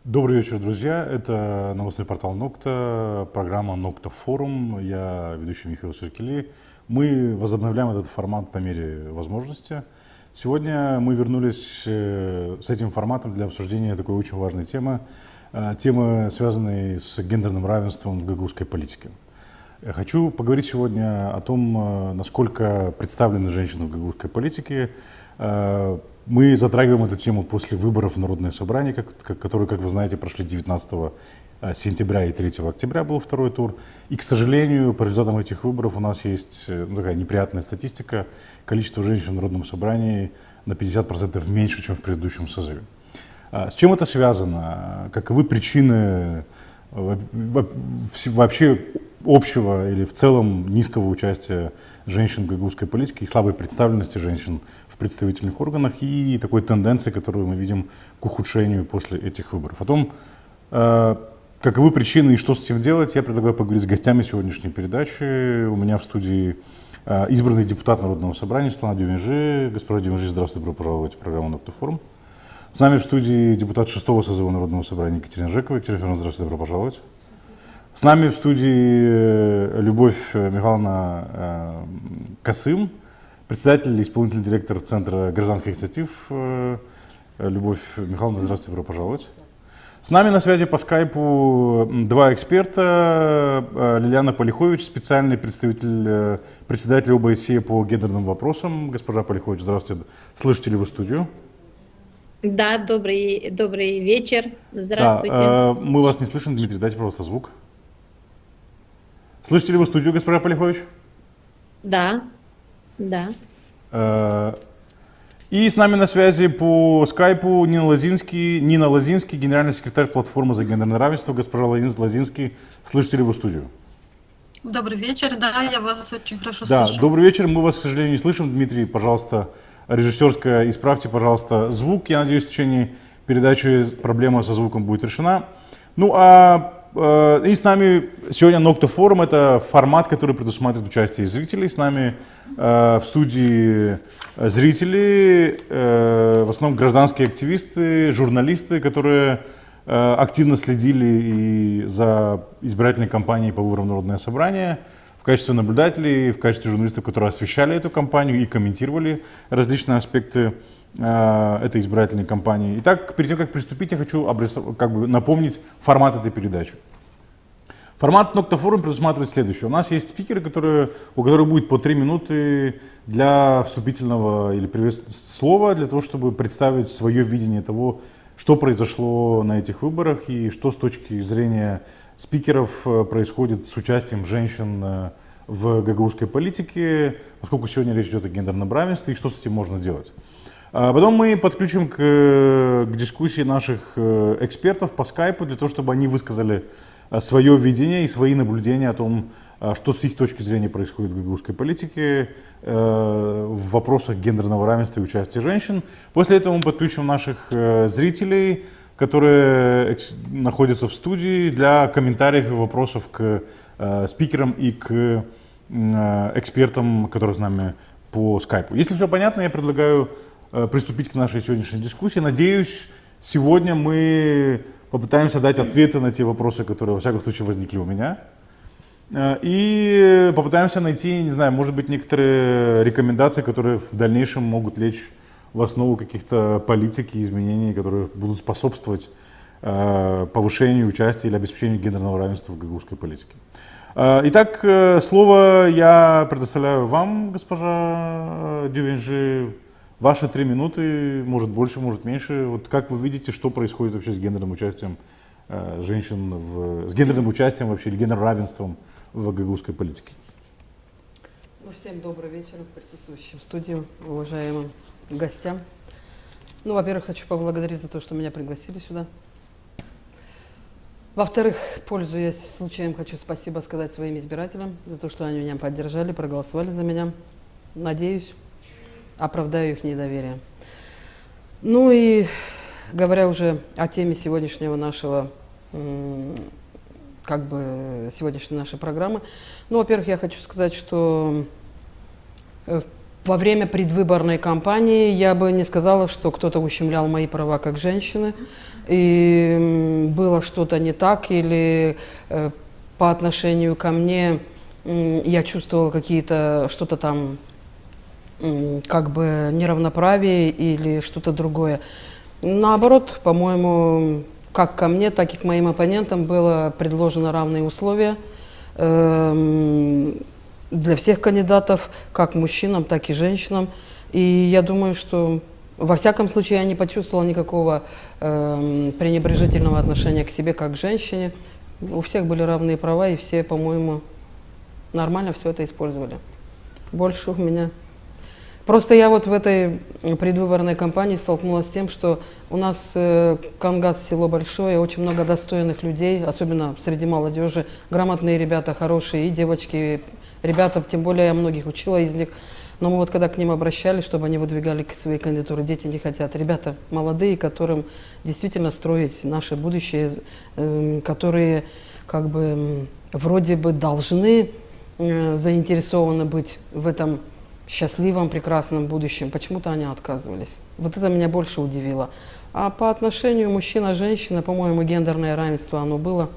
Добрый вечер, друзья. Это новостной портал Нокта, программа Нокта Форум. Я ведущий Михаил Серкели. Мы возобновляем этот формат по мере возможности. Сегодня мы вернулись с этим форматом для обсуждения такой очень важной темы. Темы, связанной с гендерным равенством в гагаузской политике. Хочу поговорить сегодня о том, насколько представлены женщины в гагаузской политике. Мы затрагиваем эту тему после выборов в Народное собрание, которые, как вы знаете, прошли 19 сентября и 3 октября был второй тур. И, к сожалению, по результатам этих выборов у нас есть такая неприятная статистика. Количество женщин в Народном собрании на 50% меньше, чем в предыдущем созыве. С чем это связано? Каковы причины вообще общего или в целом низкого участия женщин в гагаузской политике и слабой представленности женщин в представительных органах и такой тенденции, которую мы видим к ухудшению после этих выборов. О том, каковы причины и что с этим делать, я предлагаю поговорить с гостями сегодняшней передачи. У меня в студии избранный депутат Народного собрания Светлана Дювенжи. Госпожа Дювенжи, здравствуйте, добро пожаловать в программу «Нокта Форум». С нами в студии депутат 6-го созыва Народного собрания Екатерина Жекова. Екатерина Федоровна, здравствуйте, добро пожаловать. С нами в студии Любовь Михайловна Касым, председатель и исполнительный директор Центра гражданских инициатив. Любовь Михайловна, здравствуйте, добро пожаловать. С нами на связи по скайпу два эксперта. Лилиана Полихович, специальный председатель ОБСЕ по гендерным вопросам. Госпожа Полихович, здравствуйте. Слышите ли вы студию? Да, добрый вечер. Здравствуйте. Да, мы вас не слышим, Дмитрий, дайте, пожалуйста, звук. Слышите ли вы студию, госпожа Полихович? Да. И с нами на связи по скайпу Нина Лозинский, генеральный секретарь платформы за гендерное равенство. Госпожа Лозинский, слышите ли вы студию? Добрый вечер, да, я вас очень хорошо слышу. Да, добрый вечер, мы вас, к сожалению, не слышим. Дмитрий, пожалуйста, режиссерская, исправьте, пожалуйста, звук. Я надеюсь, в течение передачи проблема со звуком будет решена. И с нами сегодня Нокта Форум. Это формат, который предусматривает участие зрителей. С нами в студии зрители, в основном гражданские активисты, журналисты, которые активно следили и за избирательной кампанией по выборам в Народное собрание, в качестве наблюдателей, в качестве журналистов, которые освещали эту кампанию и комментировали различные аспекты этой избирательной кампании. Итак, перед тем, как приступить, я хочу напомнить формат этой передачи. Формат Нокта Форум предусматривает следующее. У нас есть спикеры, у которых будет по 3 минуты для вступительного или приветственного слова, для того, чтобы представить свое видение того, что произошло на этих выборах и что с точки зрения спикеров происходит с участием женщин в гагаузской политике, поскольку сегодня речь идет о гендерном равенстве и что с этим можно делать. Потом мы подключим к дискуссии наших экспертов по скайпу для того, чтобы они высказали свое видение и свои наблюдения о том, что с их точки зрения происходит в гагаузской политике в вопросах гендерного равенства и участия женщин. После этого мы подключим наших зрителей, которые находятся в студии, для комментариев и вопросов к спикерам и к экспертам, которые с нами по скайпу. Если все понятно, я предлагаю приступить к нашей сегодняшней дискуссии. Надеюсь, сегодня мы попытаемся дать ответы на те вопросы, которые, во всяком случае, возникли у меня. И попытаемся найти, не знаю, может быть, некоторые рекомендации, которые в дальнейшем могут лечь в основу каких-то политик и изменений, которые будут способствовать повышению участия или обеспечению гендерного равенства в гагаузской политике. Итак, слово я предоставляю вам, госпожа Дювенжи. Ваши 3 минуты, может больше, может меньше. Вот как вы видите, что происходит вообще с гендерным участием женщин, с гендерным участием вообще, или гендерным равенством в гагаузской политике? Всем добрый вечер присутствующим в студии, уважаемым гостям. Во-первых, хочу поблагодарить за то, что меня пригласили сюда. Во-вторых, пользуясь случаем, хочу спасибо сказать своим избирателям за то, что они меня поддержали, проголосовали за меня. Надеюсь, оправдаю их недоверие. И говоря уже о теме сегодняшнего нашего, сегодняшней нашей программы, во-первых, я хочу сказать, что во время предвыборной кампании я бы не сказала, что кто-то ущемлял мои права как женщины. и было что-то не так, или по отношению ко мне я чувствовала какие-то, что-то там, как бы неравноправие или что-то другое. Наоборот, по-моему, как ко мне, так и к моим оппонентам было предложено равные условия для всех кандидатов, как мужчинам, так и женщинам. И я думаю, что во всяком случае я не почувствовала никакого пренебрежительного отношения к себе как к женщине. У всех были равные права, и все, по-моему, нормально все это использовали. Больше у меня... Просто я вот в этой предвыборной кампании столкнулась с тем, что у нас Кангас село большое, очень много достойных людей, особенно среди молодежи, грамотные ребята, хорошие, и девочки, и ребята, тем более я многих учила из них. Но мы вот когда к ним обращались, чтобы они выдвигали свои кандидатуры, дети не хотят. Ребята молодые, которым действительно строить наше будущее, которые как бы вроде бы должны заинтересованы быть в этом счастливом, прекрасном будущем. Почему-то они отказывались. Вот это меня больше удивило. А по отношению мужчина-женщина, по-моему, гендерное равенство оно было,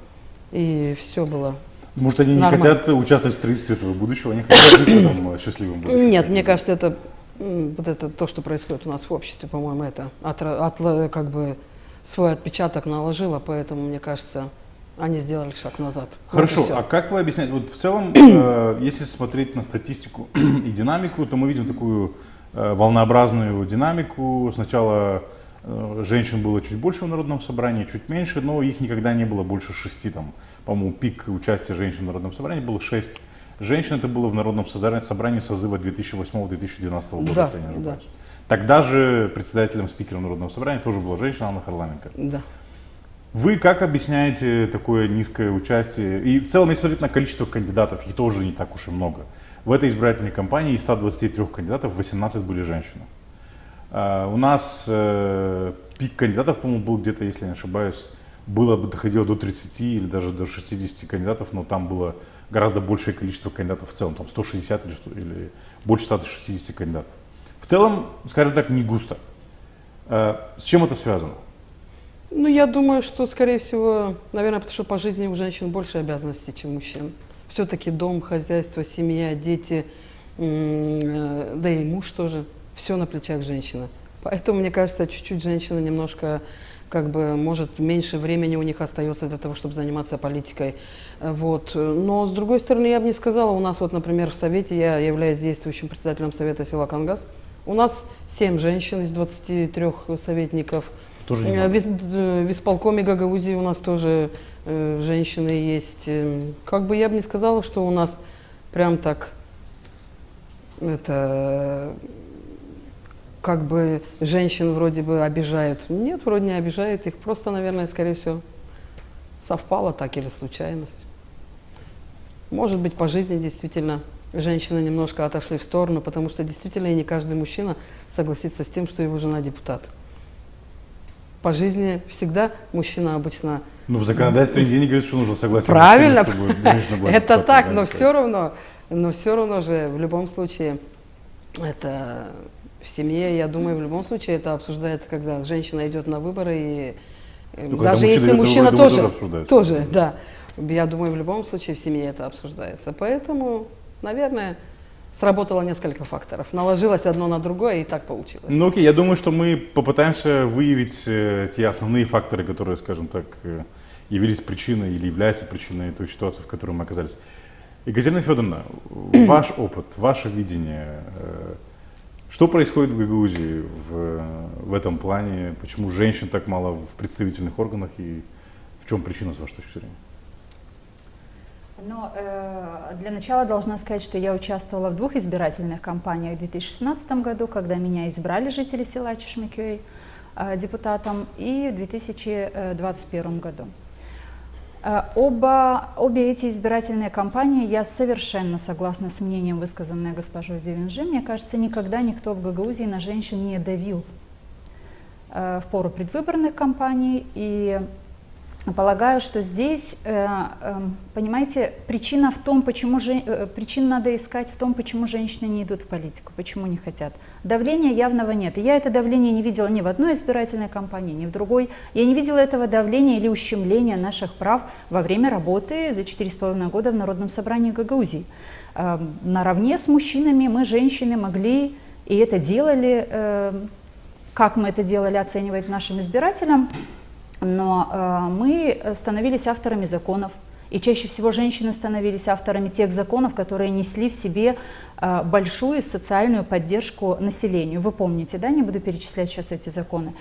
и все было. Может, они не нормально. хотят участвовать в строительстве этого будущего, они хотят жить в этом счастливом будущем? Нет, мне кажется, это вот это то, что происходит у нас в обществе, по-моему, это как бы свой отпечаток наложило, поэтому, мне кажется, они сделали шаг назад. Хорошо, Вот и всё. а как вы объясняете? Вот в целом, если смотреть на статистику и динамику, то мы видим такую волнообразную динамику. Сначала женщин было чуть больше в Народном собрании, чуть меньше, но их никогда не было больше 6. Там, по-моему, пик участия женщин в Народном собрании было 6 женщин. Это было в Народном собрании созыва 2008-2012 года, Да, если я не ошибаюсь. Тогда же председателем, спикером Народного собрания тоже была женщина Анна Харламенко. Да. Вы как объясняете такое низкое участие? И в целом, если смотреть на количество кандидатов, их тоже не так уж и много. В этой избирательной кампании из 123 кандидатов 18 были женщины. У нас пик кандидатов, по-моему, был где-то, если я не ошибаюсь, доходило до 30 или даже до 60 кандидатов, но там было гораздо большее количество кандидатов в целом, там 160 или больше 160 кандидатов. В целом, скажем так, не густо. С чем это связано? Ну, я думаю, что, скорее всего, наверное, потому что по жизни у женщин больше обязанностей, чем у мужчин. Все-таки дом, хозяйство, семья, дети, да и муж тоже. Все на плечах женщины. Поэтому, мне кажется, чуть-чуть женщина немножко, как бы, может, меньше времени у них остается для того, чтобы заниматься политикой. Вот. Но, с другой стороны, я бы не сказала, у нас, вот, например, в Совете, я являюсь действующим председателем Совета села Кангас, у нас 7 женщин из 23 советников. Тоже немного. В исполкоме Гагаузии у нас тоже женщины есть. Как бы я бы не сказала, что у нас прям так это как бы женщин вроде бы обижают. Нет, вроде не обижают их. Просто, наверное, скорее всего, совпало так или случайность. Может быть, по жизни действительно женщины немножко отошли в сторону, потому что действительно и не каждый мужчина согласится с тем, что его жена депутат. По жизни всегда мужчина обычно... Ну, в законодательстве нигде не говорится, что нужно согласие Правильно, мужчины, чтобы женщина была это депутатом, так, да, но это- все равно же в любом случае это в семье, я думаю, в любом случае это обсуждается, когда женщина идет на выборы, и Ну, когда даже мужчина если идет на мужчина выборы, тоже тоже, обсуждается. да, я думаю, в любом случае в семье это обсуждается. Поэтому, наверное, сработало несколько факторов. Наложилось одно на другое, и так получилось. Ну окей, я думаю, что мы попытаемся выявить те основные факторы, которые, скажем так, явились причиной или являются причиной той ситуации, в которой мы оказались. Екатерина Федоровна, ваш опыт, ваше видение, что происходит в Гагаузии в этом плане, почему женщин так мало в представительных органах и в чем причина, с вашей точки зрения? Но для начала должна сказать, что я участвовала в 2 избирательных кампаниях в 2016 году, когда меня избрали жители села Чешмекёй депутатом, и в 2021 году. Обе эти избирательные кампании, я совершенно согласна с мнением, высказанное госпожой Девинжи. Мне кажется, никогда никто в Гагаузии на женщин не давил в пору предвыборных кампаний. И полагаю, что здесь, понимаете, причина в том, причину надо искать в том, почему женщины не идут в политику, почему не хотят. Давления явного нет. И я это давление не видела ни в одной избирательной кампании, ни в другой. Я не видела этого давления или ущемления наших прав во время работы за 4,5 года в Народном собрании Гагаузии. Наравне с мужчинами мы, женщины, могли, и это делали, как мы это делали, оценивать нашим избирателям, но мы становились авторами законов, и чаще всего женщины становились авторами тех законов, которые несли в себе большую социальную поддержку населению. Вы помните, да, не буду перечислять сейчас эти законы.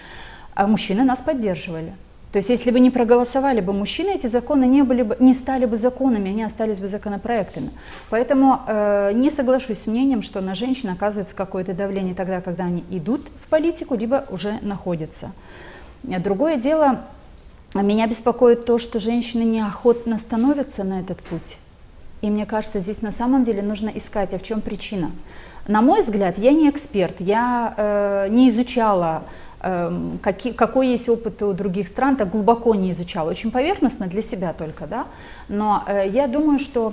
А мужчины нас поддерживали. То есть если бы не проголосовали бы мужчины, эти законы не стали бы законами, они остались бы законопроектами. Поэтому не соглашусь с мнением, что на женщин оказывается какое-то давление тогда, когда они идут в политику, либо уже находятся. Другое дело, меня беспокоит то, что женщины неохотно становятся на этот путь. И мне кажется, здесь на самом деле нужно искать, а в чем причина. На мой взгляд, я не эксперт, я не изучала, какой есть опыт у других стран, так глубоко не изучала, очень поверхностно для себя только, да. Но я думаю, что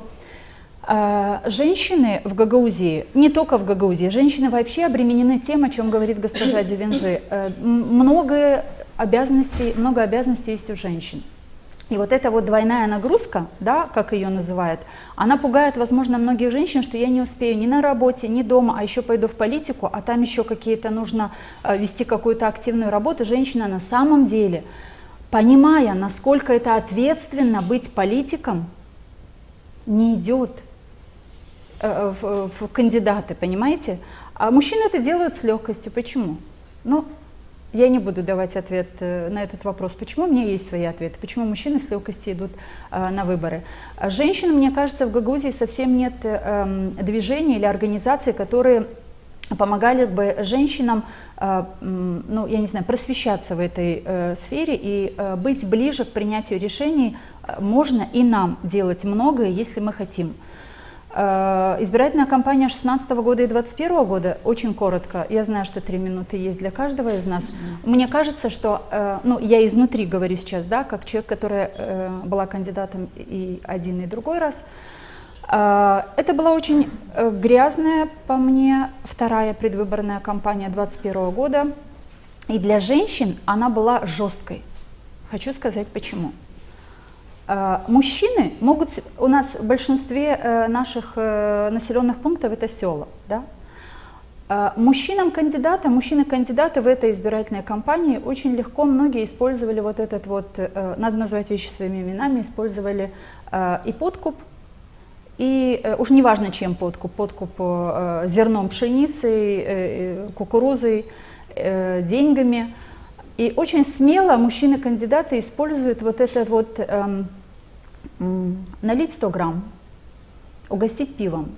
женщины в Гагаузии, не только в Гагаузии, женщины вообще обременены тем, о чем говорит госпожа Дювенжи. Много обязанностей есть у женщин. И вот эта вот двойная нагрузка, да, как ее называют, она пугает, возможно, многих женщин, что я не успею ни на работе, ни дома, а еще пойду в политику, а там еще какие-то нужно вести какую-то активную работу. Женщина на самом деле, понимая, насколько это ответственно быть политиком, не идет в кандидаты, понимаете? А мужчины это делают с легкостью. Почему? Ну, я не буду давать ответ на этот вопрос, почему, у меня есть свои ответы, почему мужчины с легкостью идут на выборы. Женщин, мне кажется, в Гагаузии совсем нет движений или организаций, которые помогали бы женщинам, ну, я не знаю, просвещаться в этой сфере и быть ближе к принятию решений. Можно и нам делать многое, если мы хотим. Избирательная кампания 2016 года и 2021 года, очень коротко, я знаю, что 3 минуты есть для каждого из нас. Мне кажется, что, ну, я изнутри говорю сейчас, да, как человек, которая была кандидатом и один, и другой раз. Это была очень грязная, по мне, вторая предвыборная кампания 2021 года. И для женщин она была жесткой. Хочу сказать почему. Мужчины могут, у нас в большинстве наших населенных пунктов это села, да? Мужчины-кандидаты в этой избирательной кампании очень легко, многие использовали вот этот вот, надо назвать вещи своими именами, использовали и подкуп, и уж не важно чем подкуп, зерном пшеницы, кукурузой, деньгами. И очень смело мужчины-кандидаты используют вот это вот налить 100 грамм, угостить пивом.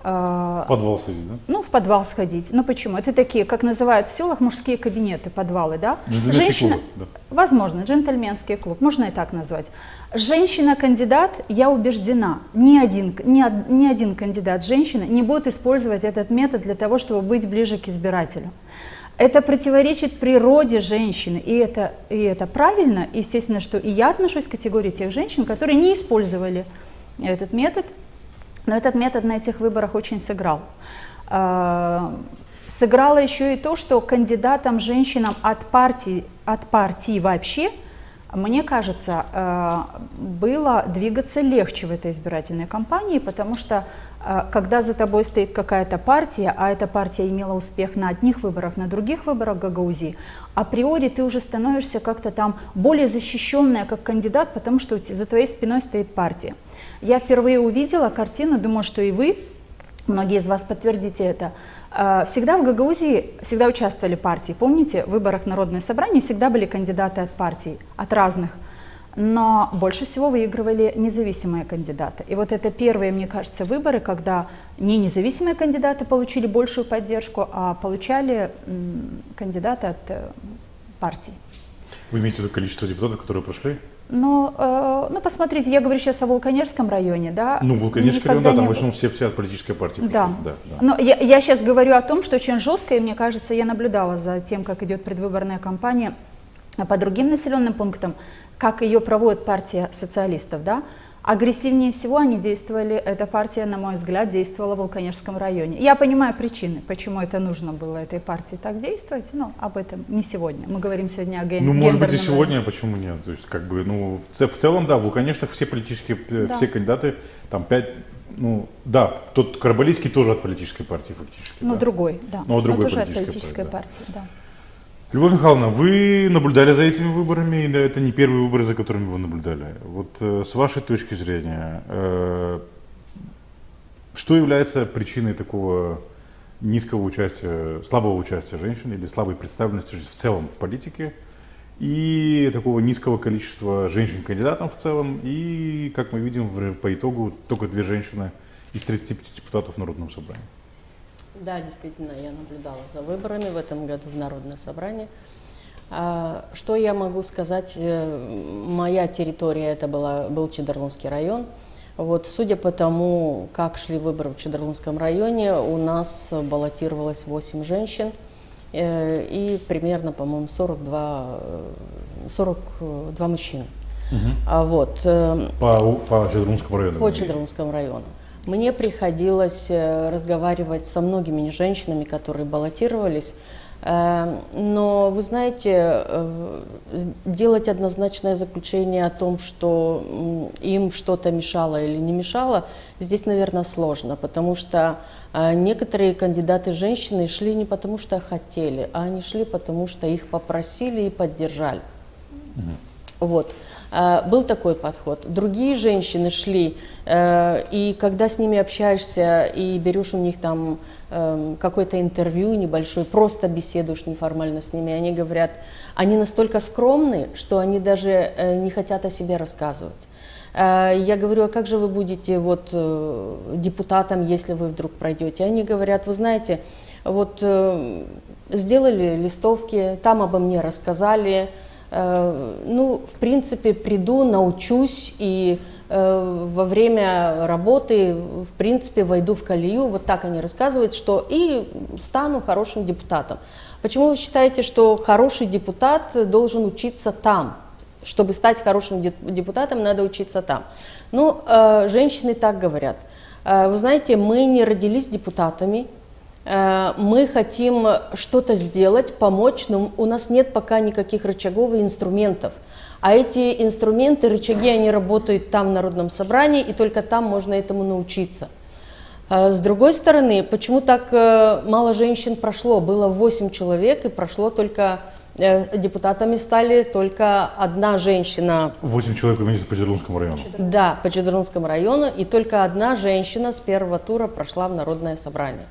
В подвал сходить, да? Ну, в подвал сходить. Ну, почему? Это такие, как называют в селах, мужские кабинеты, подвалы, да? Джентльменский клуб, да. Возможно, джентльменский клуб, можно и так назвать. Женщина-кандидат, я убеждена, ни один кандидат женщина не будет использовать этот метод для того, чтобы быть ближе к избирателю. Это противоречит природе женщины, и это правильно. Естественно, что и я отношусь к категории тех женщин, которые не использовали этот метод, но этот метод на этих выборах очень сыграл. Сыграло еще и то, что кандидатам женщинам от партии вообще, мне кажется, было двигаться легче в этой избирательной кампании, потому что когда за тобой стоит какая-то партия, а эта партия имела успех на одних выборах, на других выборах Гагаузии, априори ты уже становишься как-то там более защищенная как кандидат, потому что за твоей спиной стоит партия. Я впервые увидела картину, думаю, что и вы, многие из вас подтвердите это, всегда в Гагаузии всегда участвовали партии. Помните, в выборах Народное собрание всегда были кандидаты от партий, от разных. Но больше всего выигрывали независимые кандидаты. И вот это первые, мне кажется, выборы, когда не независимые кандидаты получили большую поддержку, а получали кандидаты от партий. Вы имеете в виду количество депутатов, которые прошли? Ну, посмотрите, я говорю сейчас о Вулканежском районе, да? Ну, Вулканежский район, да, там в основном все от политической партии. Да. Да. Но я сейчас говорю о том, что очень жестко, и мне кажется, я наблюдала за тем, как идет предвыборная кампания А по другим населенным пунктам, как ее проводит партия социалистов, да, агрессивнее всего они действовали, эта партия, на мой взгляд, действовала в Волконежском районе. Я понимаю причины, почему это нужно было этой партии так действовать, но об этом не сегодня. Мы говорим сегодня о Ну, может быть, и гендерном сегодня, равенстве. почему нет? То есть, как бы, ну, в целом, да, в Волконежных все политические, Да. все кандидаты, там 5, ну, да, тот Карабалийский тоже от политической партии фактически. Ну, да. другой, да. Ну, другой тоже от политической политической партии, партии, да. Любовь Михайловна, вы наблюдали за этими выборами, и да, это не первые выборы, за которыми вы наблюдали. Вот с вашей точки зрения, что является причиной такого низкого участия, слабого участия женщин или слабой представленности в целом в политике, и такого низкого количества женщин-кандидатов в целом, и, как мы видим, по итогу только 2 женщины из 35 депутатов в Народном собрании? Да, действительно, я наблюдала за выборами в этом году в Народное собрание. Что я могу сказать? Моя территория это был Чедерлунский район. Вот, судя по тому, как шли выборы в Чедерлунском районе, у нас баллотировалось 8 женщин и примерно, по-моему, 42 мужчины. Вот. По Чедерлунскому району? По Чедерлунскому району. Мне приходилось разговаривать со многими женщинами, которые баллотировались, но, вы знаете, делать однозначное заключение о том, что им что-то мешало или не мешало, здесь, наверное, сложно, потому что некоторые кандидаты женщины шли не потому, что хотели, а они шли потому, что их попросили и поддержали. Вот. Был такой подход. Другие женщины шли, и когда с ними общаешься и берешь у них там какое-то интервью небольшое, просто беседуешь неформально с ними, они говорят, они настолько скромны, что они даже не хотят о себе рассказывать. Я говорю, а как же вы будете вот депутатом, если вы вдруг пройдете? Они говорят, вы знаете, вот сделали листовки, там обо мне рассказали, ну, в принципе, приду, научусь и во время работы, в принципе, войду в колею. Вот так они рассказывают, что и стану хорошим депутатом. Почему вы считаете, что хороший депутат должен учиться там? Чтобы стать хорошим депутатом, надо учиться там. Ну, женщины так говорят. Вы знаете, мы не родились депутатами. Мы хотим что-то сделать, помочь, но у нас нет пока никаких рычагов и инструментов. А эти инструменты, рычаги, они работают там в Народном собрании, и только там можно этому научиться. С другой стороны, почему так мало женщин прошло? Было 8 человек, и прошло только, депутатами стали только одна женщина. 8 человек, вы имеете по Чедерлунскому району? Да, по Чедерлунскому району, и только одна женщина с первого тура прошла в Народное собрание.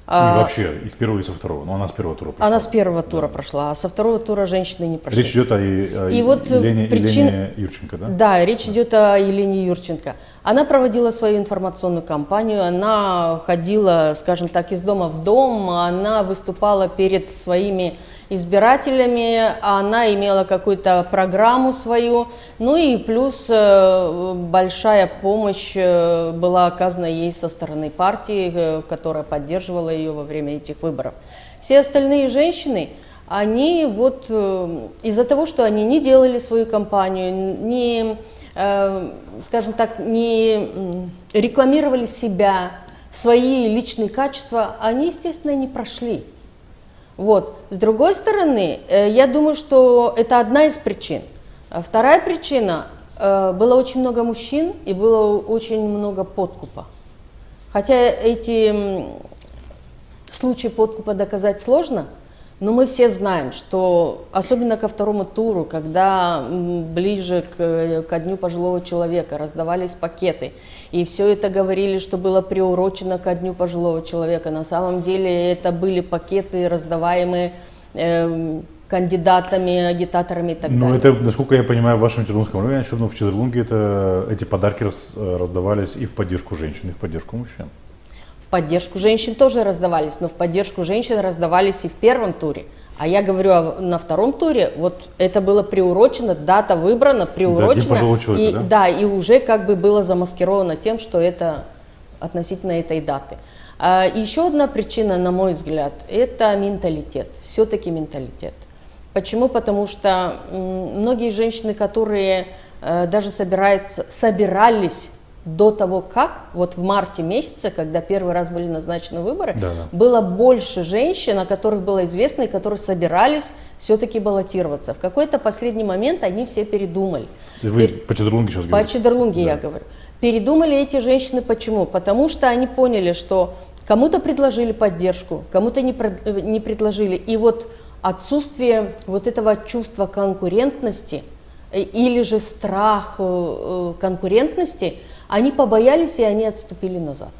И вообще, из первого и со второго. Но она с первого тура прошла. Она с первого тура прошла, а со второго тура женщины не прошли. Речь идет о Елене Юрченко, да? Да, речь идет о Елене Юрченко. Она проводила свою информационную кампанию, она ходила, скажем так, из дома в дом, она выступала перед своими избирателями, она имела какую-то программу свою, ну и плюс большая помощь была оказана ей со стороны партии, которая поддерживала ее во время этих выборов. Все остальные женщины, они вот из-за того, что они не делали свою кампанию, не, скажем так, не рекламировали себя, свои личные качества, они, естественно, не прошли. Вот. С другой стороны, я думаю, что это одна из причин. Вторая причина, было очень много мужчин и было очень много подкупа. Хотя эти случаи подкупа доказать сложно, но мы все знаем, что особенно ко второму туру, когда ближе ко Дню пожилого человека раздавались пакеты, и все это говорили, что было приурочено ко Дню пожилого человека, на самом деле это были пакеты, раздаваемые кандидатами, агитаторами и так далее. Ну, это, насколько я понимаю, в вашем Чедерлунском районе, особенно в Чедерлунге, эти подарки раздавались и в поддержку женщин, и в поддержку мужчин. В поддержку женщин тоже раздавались, но в поддержку женщин раздавались и в первом туре. А я говорю, на втором туре, вот это было приурочено, дата выбрана, приурочена. Да, День пожилого человека, да? Да, и уже как бы было замаскировано тем, что это относительно этой даты. Еще одна причина, на мой взгляд, это менталитет, все-таки менталитет. Почему? Потому что многие женщины, которые даже собирались до того, как, вот в марте месяце, когда первый раз были назначены выборы, было больше женщин, о которых было известно, и которые собирались все-таки баллотироваться. В какой-то последний момент они все передумали. Вы по Чедерлунге сейчас говорите? По Чедерлунге я говорю. Передумали эти женщины почему? Потому что они поняли, что кому-то предложили поддержку, кому-то не предложили. И вот отсутствие вот этого чувства конкурентности или же страх конкурентности, они побоялись и они отступили назад.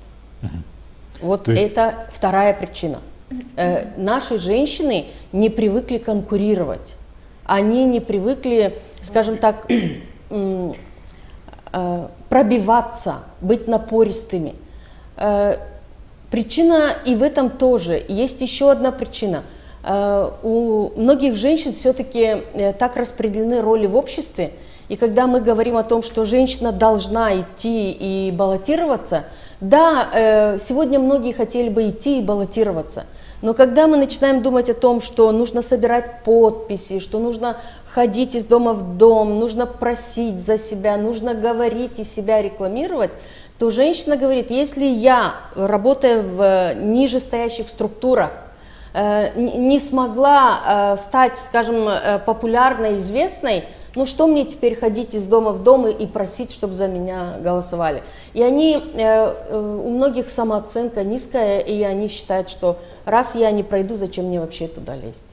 Вот есть... это вторая причина. Наши женщины не привыкли конкурировать. Они не привыкли, скажем так, пробиваться, быть напористыми. Причина и в этом тоже. Есть еще одна причина. У многих женщин все-таки так распределены роли в обществе, и когда мы говорим о том, что женщина должна идти и баллотироваться, да, сегодня многие хотели бы идти и баллотироваться, но когда мы начинаем думать о том, что нужно собирать подписи, что нужно ходить из дома в дом, нужно просить за себя, нужно говорить и себя рекламировать, то женщина говорит, если я, работая в нижестоящих структурах, не смогла стать, скажем, популярной, известной, ну что мне теперь ходить из дома в дом и просить, чтобы за меня голосовали? И у многих самооценка низкая, и они считают, что раз я не пройду, зачем мне вообще туда лезть?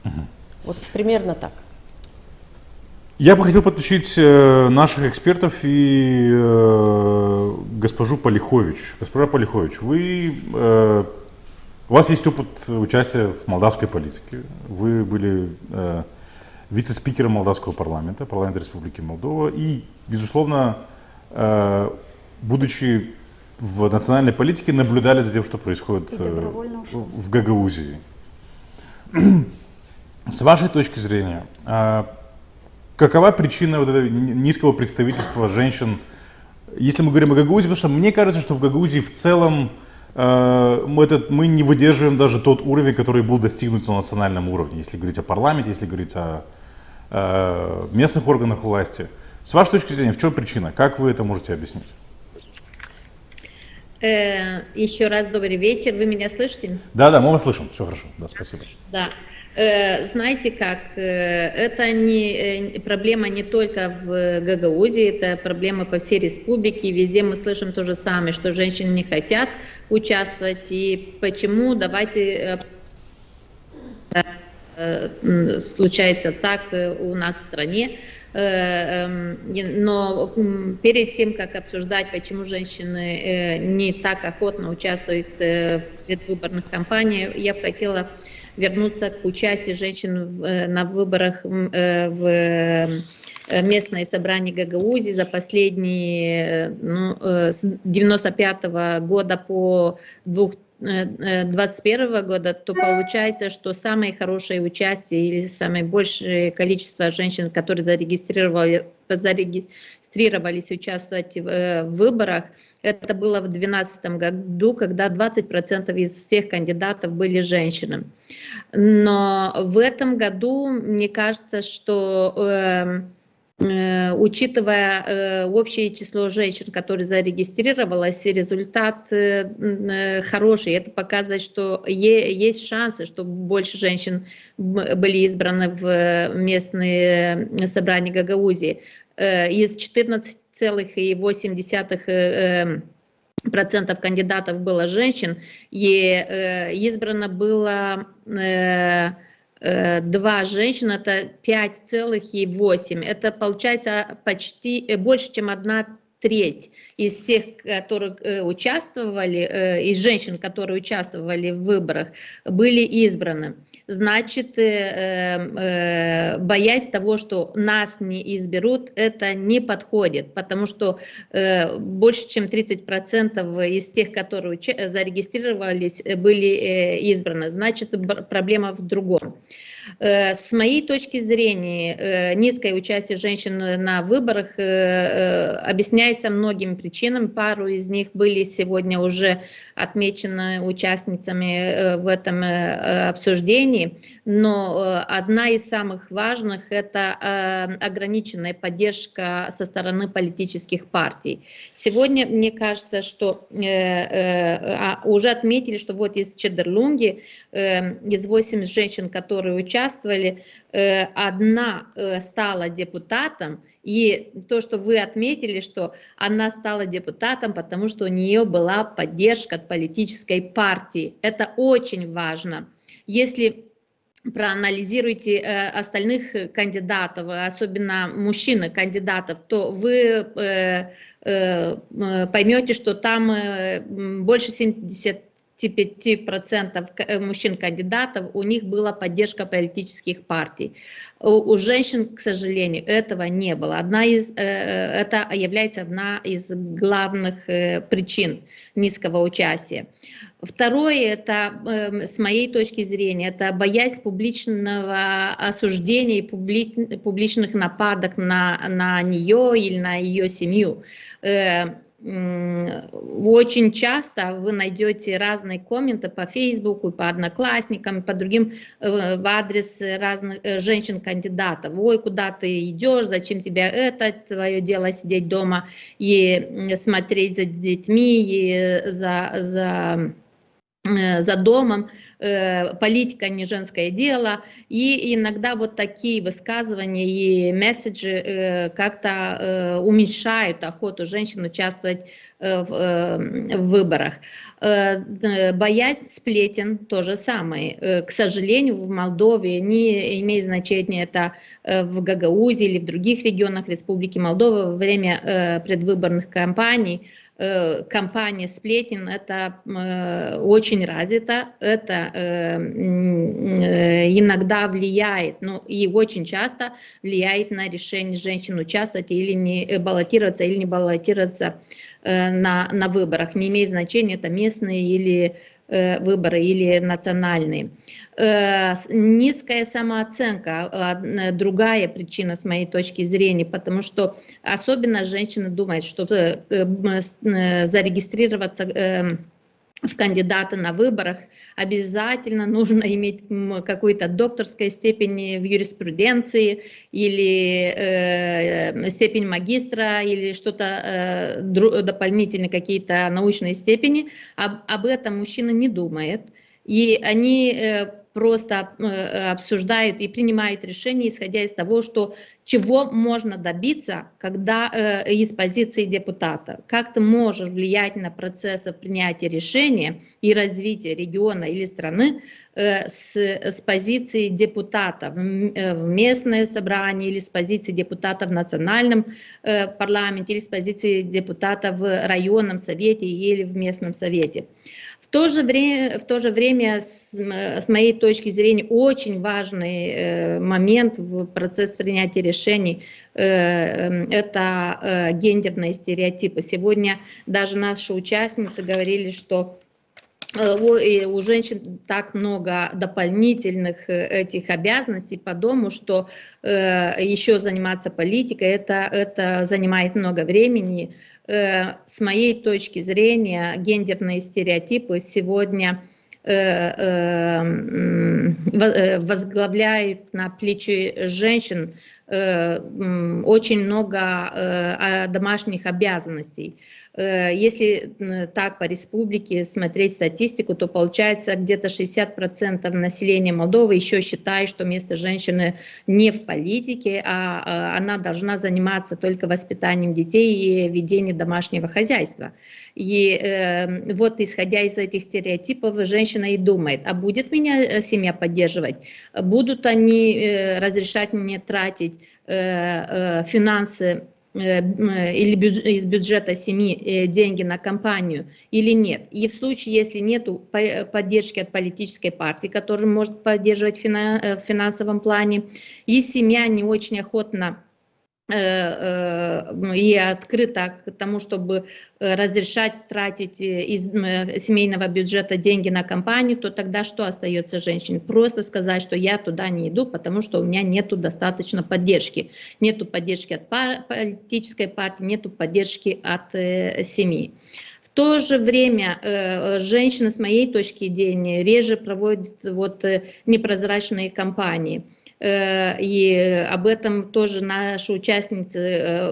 Вот примерно так. Я бы хотел подключить наших экспертов и госпожу Полихович. Госпожа Полихович, у вас есть опыт участия в молдавской политике. Вы были вице-спикером молдавского парламента Республики Молдова. И, безусловно, будучи в национальной политике, наблюдали за тем, что происходит в Гагаузии. С вашей точки зрения, какова причина вот этого низкого представительства женщин, если мы говорим о Гагаузии? Потому что мне кажется, что в Гагаузии в целом мы не выдерживаем даже тот уровень, который был достигнут на национальном уровне, если говорить о парламенте, если говорить о местных органах власти. С вашей точки зрения, в чем причина? Как вы это можете объяснить? Еще раз добрый вечер. Вы меня слышите? Да, мы вас слышим. Все хорошо. Да, спасибо. Да. Знаете как, это проблема не только в Гагаузии, это проблема по всей республике. Везде мы слышим то же самое, что женщины не хотят участвовать. И почему? Давайте случается так у нас в стране. Но перед тем, как обсуждать, почему женщины не так охотно участвуют в предвыборных кампаниях, я бы хотела вернуться к участию женщин на выборах в местное собрание Гагаузии за последние, с 1995 года по 2021 года, то получается, что самое хорошее участие или самое большее количество женщин, которые зарегистрировались участвовать в выборах, это было в 2012 году, когда 20% из всех кандидатов были женщины. Но в этом году, мне кажется, что учитывая общее число женщин, которые зарегистрировалось, результат хороший. Это показывает, что есть шансы, что больше женщин были избраны в местные собрания Гагаузии. Из 14,8% кандидатов было женщин, и избрано было 2 женщины, это 5,8. Это получается почти больше, чем 1/3 из всех, которые участвовали, из женщин, которые участвовали в выборах, были избраны. Значит, боясь того, что нас не изберут, это не подходит, потому что больше, чем 30% из тех, которые зарегистрировались, были избраны. Значит, проблема в другом. С моей точки зрения, низкое участие женщин на выборах объясняется многими причинами. Пару из них были сегодня уже отмечены участницами в этом обсуждении. Но одна из самых важных – это ограниченная поддержка со стороны политических партий. Сегодня, мне кажется, что уже отметили, что вот из Чедерлунги, из 8 женщин, которые участвовали, одна стала депутатом, и то, что вы отметили, что она стала депутатом, потому что у нее была поддержка от политической партии. Это очень важно. Если проанализируете остальных кандидатов, особенно мужчин-кандидатов, то вы поймете, что там больше 75% мужчин-кандидатов, у них была поддержка политических партий. У женщин, к сожалению, этого не было. Это является одна из главных причин низкого участия. Второе, это, с моей точки зрения, это боязнь публичного осуждения и публичных нападок на нее или на ее семью. Очень часто вы найдете разные комменты по Фейсбуку, по Одноклассникам, по другим в адрес разных женщин-кандидатов. Ой, куда ты идешь, зачем тебе это, твое дело сидеть дома и смотреть за детьми, и за домом, политика не женское дело, и иногда вот такие высказывания и месседжи как-то уменьшают охоту женщин участвовать в выборах. Боязнь сплетен то же самое. К сожалению, в Молдове, не имеет значения это в Гагаузии или в других регионах Республики Молдова, во время предвыборных кампаний, кампания сплетен, это очень развито, это иногда влияет, но и очень часто влияет на решение женщин участвовать или не баллотироваться, или не баллотироваться на выборах. Не имеет значения, это местные или выборы, или национальные. Низкая самооценка – другая причина с моей точки зрения, потому что особенно женщины думают, что зарегистрироваться в кандидаты на выборах обязательно нужно иметь какую-то докторскую степень в юриспруденции или степень магистра или что-то дополнительные какие-то научные степени. Об этом мужчины не думают, и они просто обсуждают и принимают решения, исходя из того, чего можно добиться, когда из позиции депутата. Как ты можешь влиять на процессы принятия решения и развития региона или страны с позиции депутата в местное собрание, или с позиции депутата в национальном парламенте, или с позиции депутата в районном совете или в местном совете. В то же время, с моей точки зрения, очень важный момент в процессе принятия решений – это гендерные стереотипы. Сегодня даже наши участницы говорили, что у женщин так много дополнительных этих обязанностей по дому, что еще заниматься политикой это занимает много времени. С моей точки зрения, гендерные стереотипы сегодня возглавляют на плечи женщин очень много домашних обязанностей. Если так по республике смотреть статистику, то получается где-то 60% населения Молдовы еще считает, что место женщины не в политике, а она должна заниматься только воспитанием детей и ведением домашнего хозяйства. И вот исходя из этих стереотипов, женщина и думает, а будет меня семья поддерживать, будут они разрешать мне тратить финансы или из бюджета семьи деньги на кампанию или нет. И в случае, если нет поддержки от политической партии, которая может поддерживать в финансовом плане, и семья не очень охотно и открыта к тому, чтобы разрешать тратить из семейного бюджета деньги на компанию, то тогда что остается женщине? Просто сказать, что я туда не иду, потому что у меня нету достаточно поддержки. Нету поддержки от политической партии, нету поддержки от семьи. В то же время женщины, с моей точки зрения, реже проводят непрозрачные кампании. И об этом тоже наши участницы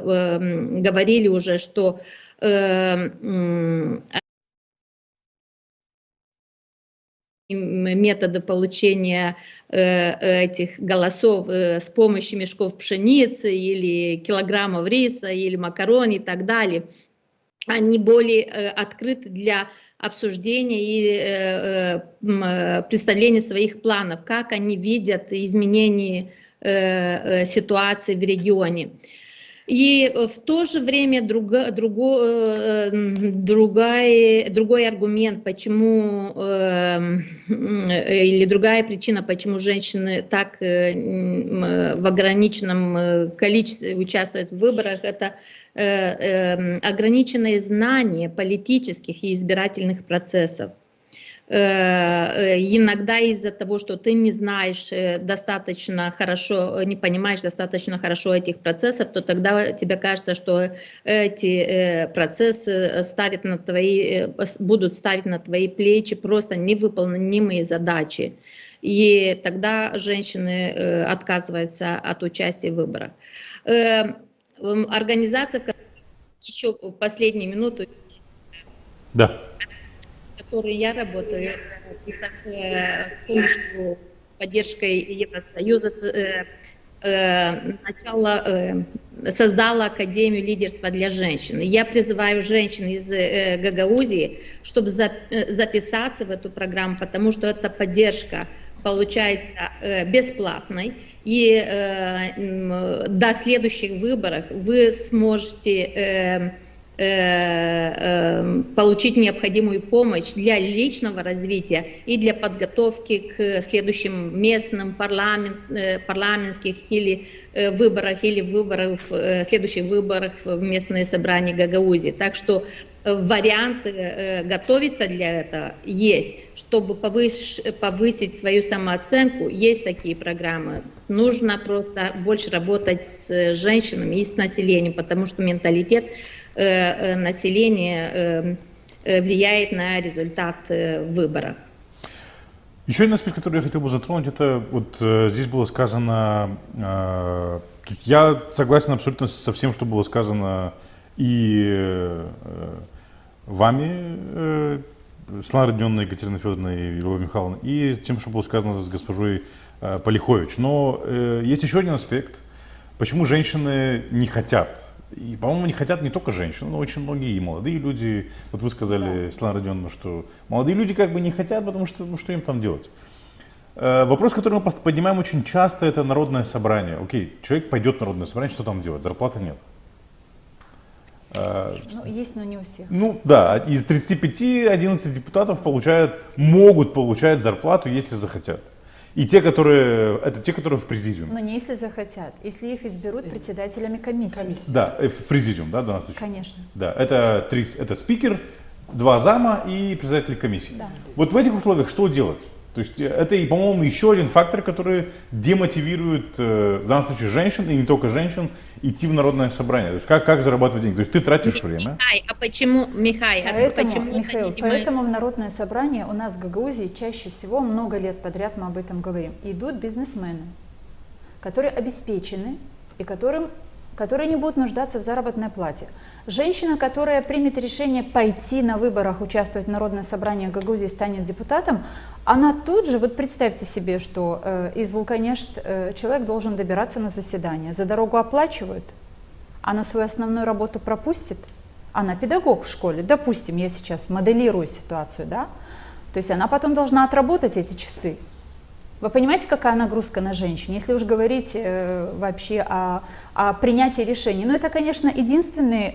говорили уже, что методы получения этих голосов с помощью мешков пшеницы или килограммов риса или макарон и так далее, они более открыты для обсуждения и представления своих планов, как они видят изменения ситуации в регионе. И в то же время другой аргумент, почему, или другая причина, почему женщины так в ограниченном количестве участвуют в выборах, это ограниченное знание политических и избирательных процессов. Иногда из-за того, что ты не знаешь достаточно хорошо, не понимаешь достаточно хорошо этих процессов, то тогда тебе кажется, что эти процессы будут ставить на твои плечи просто невыполнимые задачи. И тогда женщины отказываются от участия в выборах. Организация, еще в последнюю минуту, Да. в которой я работаю, с помощью, с поддержкой Евросоюза, создала Академию лидерства для женщин. Я призываю женщин из Гагаузии, чтобы записаться в эту программу, потому что эта поддержка получается бесплатной. И до следующих выборов вы сможете получить необходимую помощь для личного развития и для подготовки к следующим местным парламентских или следующих выборах в местные собрания Гагаузии. Так что варианты готовиться для этого есть. Чтобы повысить свою самооценку, есть такие программы. Нужно просто больше работать с женщинами и с населением, потому что менталитет населения влияет на результат выборов. Еще один аспект, который я хотел бы затронуть, это вот здесь было сказано, я согласен абсолютно со всем, что было сказано и вами, Светланой Родионовной, Екатериной Федоровной и Любовью Михайловной, и тем, что было сказано с госпожой Полихович. Но есть еще один аспект, почему женщины не хотят. И, по-моему, не хотят не только женщины, но очень многие и молодые люди. Вот вы сказали, Светлана Родионовна, что молодые люди как бы не хотят, потому что, ну что им там делать? Вопрос, который мы поднимаем очень часто, это народное собрание. Окей, человек пойдет в народное собрание, что там делать? Зарплаты нет. Ну, есть, но не у всех. Ну да, из 35 11 депутатов могут получать зарплату, если захотят. И это те, которые в президиуме. Но не если захотят, если их изберут председателями комиссии. Да, в президиум, да, в данном случае. Конечно. Да, это спикер, 2 зама и председатель комиссии. Да. Вот в этих условиях что делать? То есть это, по-моему, еще один фактор, который демотивирует, в данном случае, женщин, и не только женщин, идти в народное собрание. То есть как зарабатывать деньги? То есть ты тратишь время. Почему Поэтому в народное собрание у нас в Гагаузии чаще всего, много лет подряд мы об этом говорим, идут бизнесмены, которые обеспечены и которые не будут нуждаться в заработной плате. Женщина, которая примет решение пойти на выборах, участвовать в народное собрание Гагаузии, станет депутатом, она тут же, вот представьте себе, что из Вулканешт человек должен добираться на заседание, за дорогу оплачивают, она свою основную работу пропустит, она педагог в школе, допустим, я сейчас моделирую ситуацию, да, то есть она потом должна отработать эти часы. Вы понимаете, какая нагрузка на женщин, если уж говорить вообще о принятии решений? Ну, это, конечно, единственная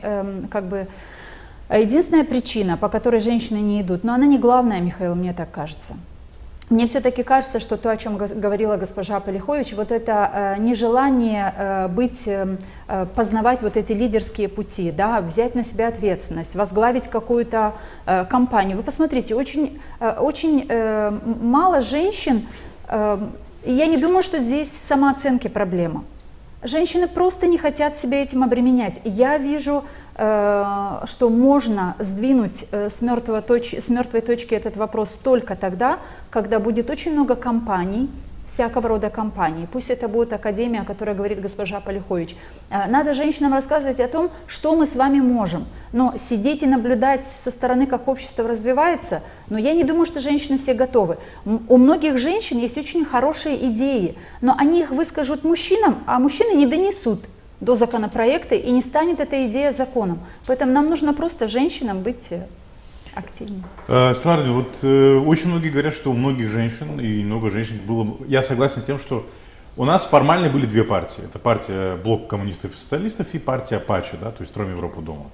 причина, по которой женщины не идут, но она не главная, Михаил, мне так кажется. мне все-таки кажется, что то, о чем говорила госпожа Полихович, вот это нежелание познавать вот эти лидерские пути, да, взять на себя ответственность, возглавить какую-то компанию. Вы посмотрите, очень мало женщин, и я не думаю, что здесь в самооценке проблема. Женщины просто не хотят себя этим обременять. Я вижу, что можно сдвинуть с мертвой точки этот вопрос только тогда, когда будет очень много компаний, всякого рода компаний. Пусть это будет академия, о которой говорит госпожа Полихович. Надо женщинам рассказывать о том, что мы с вами можем. Но сидеть и наблюдать со стороны, как общество развивается, но я не думаю, что женщины все готовы. У многих женщин есть очень хорошие идеи, но они их выскажут мужчинам, а мужчины не донесут до законопроекта, и не станет эта идея законом. Поэтому нам нужно просто женщинам быть активнее. Светлана, вот очень многие говорят, что у многих женщин, и много женщин было... Я согласен с тем, что у нас формально были две партии. Это партия Блок коммунистов и социалистов и партия Пачо, да, то есть «Строим Европу дома».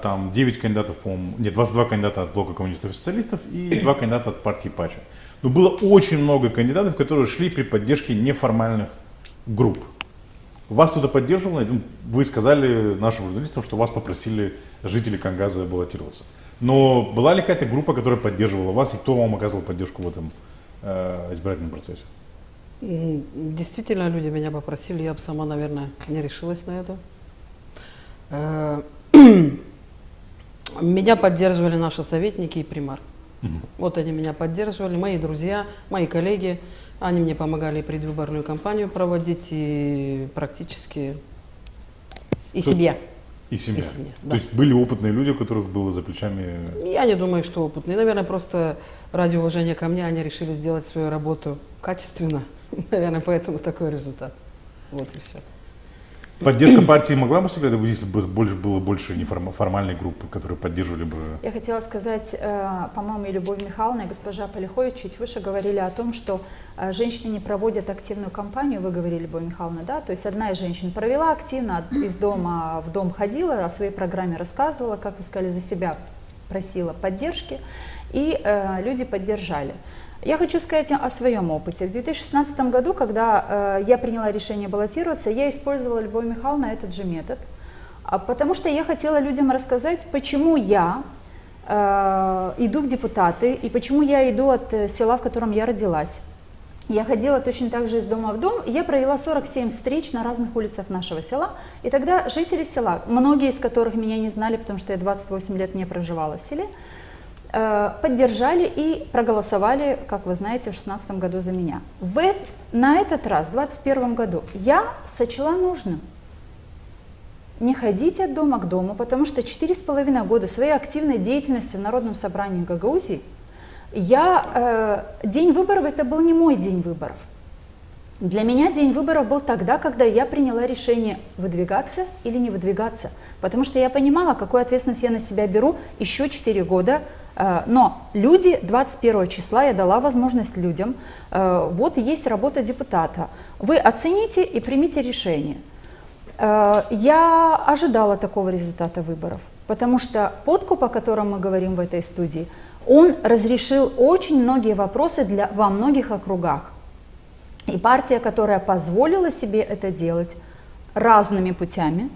Там 9 кандидатов, по-моему, нет, 22 кандидата от Блока коммунистов и социалистов и 2 кандидата от партии Пачо. Но было очень много кандидатов, которые шли при поддержке неформальных групп. Вас кто-то поддерживал? Вы сказали нашим журналистам, что вас попросили жители Кангаза баллотироваться. Но была ли какая-то группа, которая поддерживала вас, и кто вам оказывал поддержку в этом избирательном процессе? Действительно, люди меня попросили, я бы сама, наверное, не решилась на это. Меня поддерживали наши советники и примар. Вот они меня поддерживали, мои друзья, мои коллеги. Они мне помогали предвыборную кампанию проводить, и практически и семья. И семья. Да. То есть были опытные люди, у которых было за плечами... Я не думаю, что опытные. Наверное, просто ради уважения ко мне они решили сделать свою работу качественно. Наверное, поэтому такой результат. Вот и все. Поддержка партии могла бы себя добыть, если бы было больше неформальной группы, которые поддерживали бы... Я хотела сказать, по-моему, и Любовь Михайловна, и госпожа Полихович чуть выше говорили о том, что женщины не проводят активную кампанию, вы говорили, Любовь Михайловна, да, то есть одна из женщин провела активно, из дома в дом ходила, о своей программе рассказывала, как вы сказали, за себя просила поддержки, и люди поддержали. Я хочу сказать о своем опыте. В 2016 году, когда я приняла решение баллотироваться, я использовала, Любовь Михайловна, этот же метод, потому что я хотела людям рассказать, почему я иду в депутаты и почему я иду от села, в котором я родилась. Я ходила точно так же из дома в дом, и я провела 47 встреч на разных улицах нашего села, и тогда жители села, многие из которых меня не знали, потому что я 28 лет не проживала в селе, поддержали и проголосовали, как вы знаете, в 2016 году за меня. На этот раз, в 2021 году, я сочла нужным не ходить от дома к дому, потому что 4,5 года своей активной деятельностью в Народном собрании Гагаузии день выборов это был не мой день выборов. Для меня день выборов был тогда, когда я приняла решение выдвигаться или не выдвигаться, потому что я понимала, какую ответственность я на себя беру еще 4 года. Но люди, 21 числа я дала возможность людям, вот есть работа депутата, вы оцените и примите решение. Я ожидала такого результата выборов, потому что подкуп, о котором мы говорим в этой студии, он разрешил очень многие вопросы во многих округах. И партия, которая позволила себе это делать разными путями,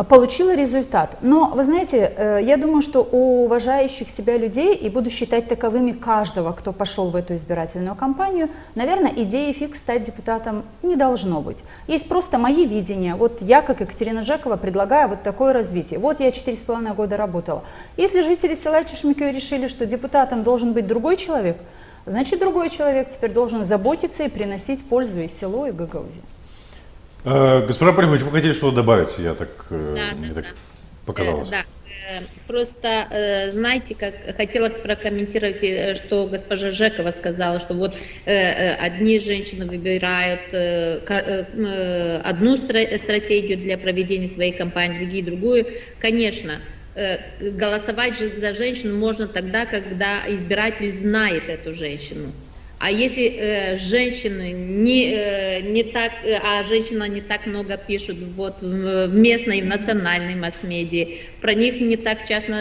получила результат. Но, вы знаете, я думаю, что у уважающих себя людей, и буду считать таковыми каждого, кто пошел в эту избирательную кампанию, наверное, идеи фикс стать депутатом не должно быть. Есть просто мои видения. Вот я, как Екатерина Жекова, предлагаю вот такое развитие. Вот я 4,5 года работала. Если жители села Чешмекёй решили, что депутатом должен быть другой человек, значит, другой человек теперь должен заботиться и приносить пользу и селу, и Гагаузии. Госпожа Полихович, вы хотели что-то добавить? Я так, мне так показалось. Да, просто, знаете, как хотела прокомментировать, что госпожа Жекова сказала, что вот одни женщины выбирают одну стратегию для проведения своей кампании, другие другую. Конечно, голосовать же за женщину можно тогда, когда избиратель знает эту женщину. А если женщины женщина не так много пишут вот, в местной и в национальной масс-медиа, про них не так часто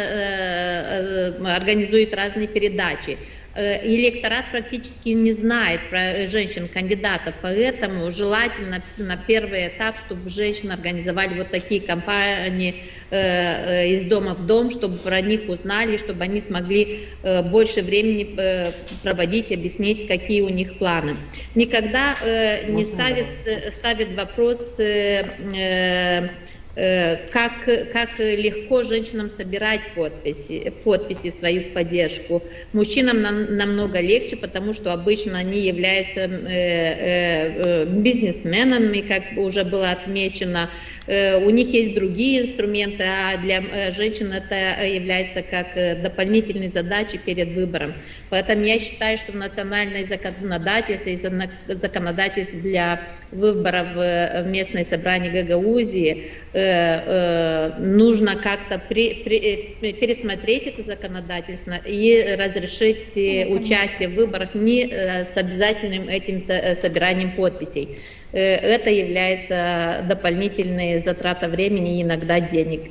организуют разные передачи. электорат практически не знает про женщин-кандидатов, поэтому желательно на первый этап, чтобы женщины организовали вот такие кампании из дома в дом, чтобы про них узнали, чтобы они смогли больше времени проводить, объяснить, какие у них планы. Никогда не ставит вопрос, как легко женщинам собирать подписи свою поддержку. Мужчинам намного легче, потому что обычно они являются бизнесменами, как уже было отмечено. У них есть другие инструменты, а для женщин это является как дополнительной задачей перед выбором. Поэтому я считаю, что национальное законодательство и законодательство для выборов в местное собрание Гагаузии нужно как-то пересмотреть это законодательство и разрешить участие в выборах не с обязательным этим собиранием подписей. Это является дополнительной затратой времени и иногда денег.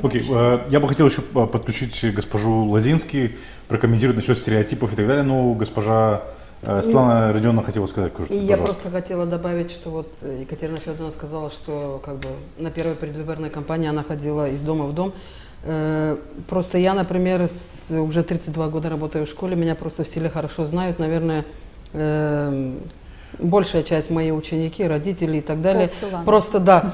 Окей, я бы хотел еще подключить госпожу Лозинский, прокомментировать насчет стереотипов и так далее, но госпожа Светлана Родионовна хотела сказать кое-что. Я просто хотела добавить, что вот Екатерина Федоровна сказала, что как бы на первой предвыборной кампании она ходила из дома в дом. Просто я, например, уже 32 года работаю в школе, меня просто в селе хорошо знают, наверное, большая часть моих ученики, родители и так далее. Просто, да,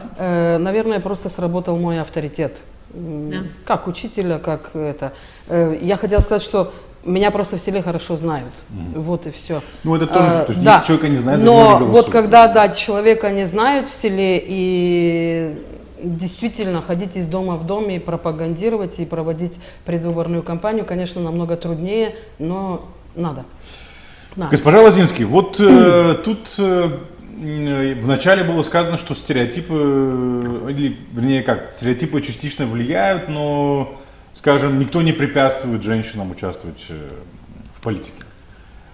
наверное, просто сработал мой авторитет. Да. Как учителя, как это. Я хотела сказать, что меня просто в селе хорошо знают. Вот и все. Ну, это тоже, то есть да. если человека не знают, но вот когда, да, человека не знают в селе, и действительно ходить из дома в дом и пропагандировать, и проводить предвыборную кампанию, конечно, намного труднее, но надо. Да. Госпожа Лозинский, вот тут вначале было сказано, что стереотипы, или, вернее как, стереотипы частично влияют, но, скажем, никто не препятствует женщинам участвовать в политике.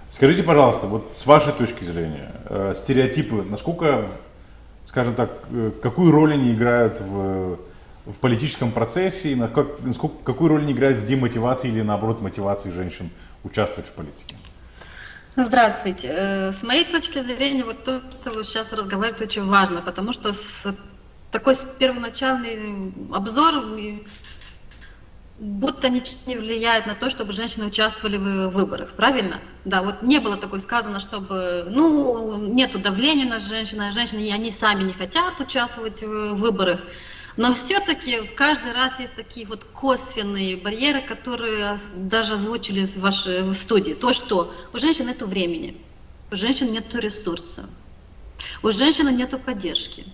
Скажите, пожалуйста, вот с вашей точки зрения, стереотипы, насколько, скажем так, какую роль они играют в политическом процессе, и какую роль они играют в демотивации или, наоборот, мотивации женщин участвовать в политике? Здравствуйте. С моей точки зрения, вот то, что вы сейчас разговариваете, очень важно, потому что такой первоначальный обзор будто ничего не влияет на то, чтобы женщины участвовали в выборах, правильно? Да, вот не было такое сказано, чтобы, нету давления на женщин, а женщины, они сами не хотят участвовать в выборах. Но все-таки каждый раз есть такие вот косвенные барьеры, которые даже озвучили в вашей студии. То, что у женщин нет времени, у женщин нет ресурса, у женщин нет поддержки.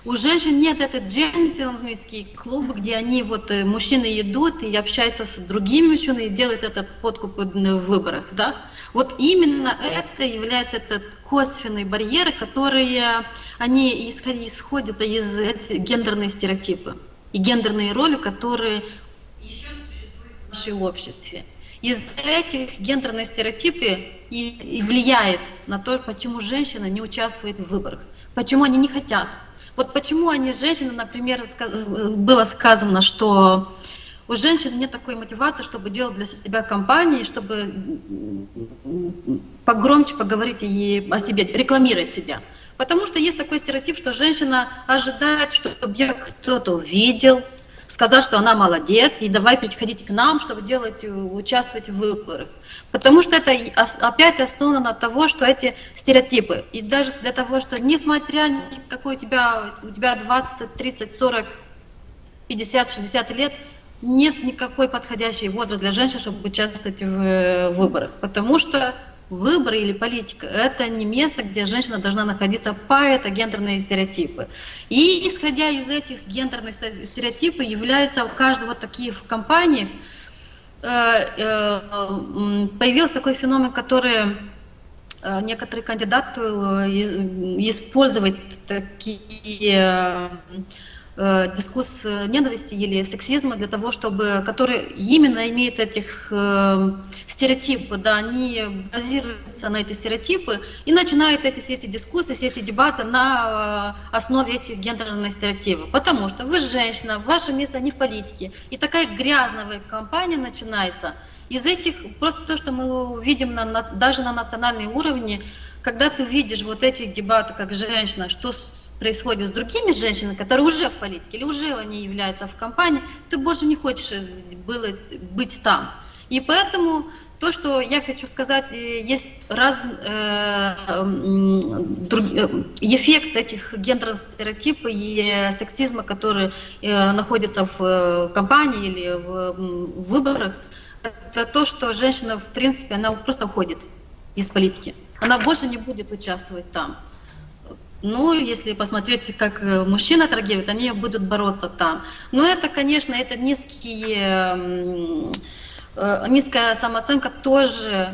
У женщин нет этот джентльменский клуб, где они мужчины идут и общаются с другими мужчинами и делают этот подкуп в выборах, да? Вот именно это является этот косвенные барьеры, которые они исходят из гендерных стереотипов и гендерные роли, которые еще существуют в нашем обществе. Из этих гендерных стереотипов и влияет на то, почему женщины не участвуют в выборах, почему они не хотят. Вот почему женщины, например, было сказано, что у женщин нет такой мотивации, чтобы делать для себя кампании, чтобы погромче поговорить о себе, рекламировать себя. Потому что есть такой стереотип, что женщина ожидает, чтобы ее кто-то увидел, сказал, что она молодец, и давай приходите к нам, чтобы участвовать в выборах. Потому что это опять основано на того, что эти стереотипы. И даже для того, что несмотря на какой у тебя 20, 30, 40, 50, 60 лет, нет никакой подходящей возраст для женщин, чтобы участвовать в выборах. Потому что выборы или политика – это не место, где женщина должна находиться, это гендерные стереотипы. И исходя из этих гендерных стереотипов, является у каждого таких компаний появился такой феномен, который некоторые кандидаты используют такие дискурс ненависти или сексизма для того, чтобы, который именно имеет этих стереотипы, да, они базируются на эти стереотипы и начинают эти дискуссии, эти дебаты на основе этих гендерных стереотипов. Потому что вы женщина, ваше место не в политике. И такая грязная кампания начинается. Из этих, просто то, что мы видим даже на национальном уровне, когда ты видишь вот этих дебатов как женщина, что происходит с другими женщинами, которые уже в политике или уже они являются в кампании, ты больше не хочешь быть там. И поэтому то, что я хочу сказать, есть эффект этих гендерных стереотипов и сексизма, которые находятся в кампании или в выборах, это то, что женщина, в принципе, она просто уходит из политики. Она больше не будет участвовать там. Ну, если посмотреть, как мужчины отреагируют, они будут бороться там. Но это, конечно, это низкая самооценка тоже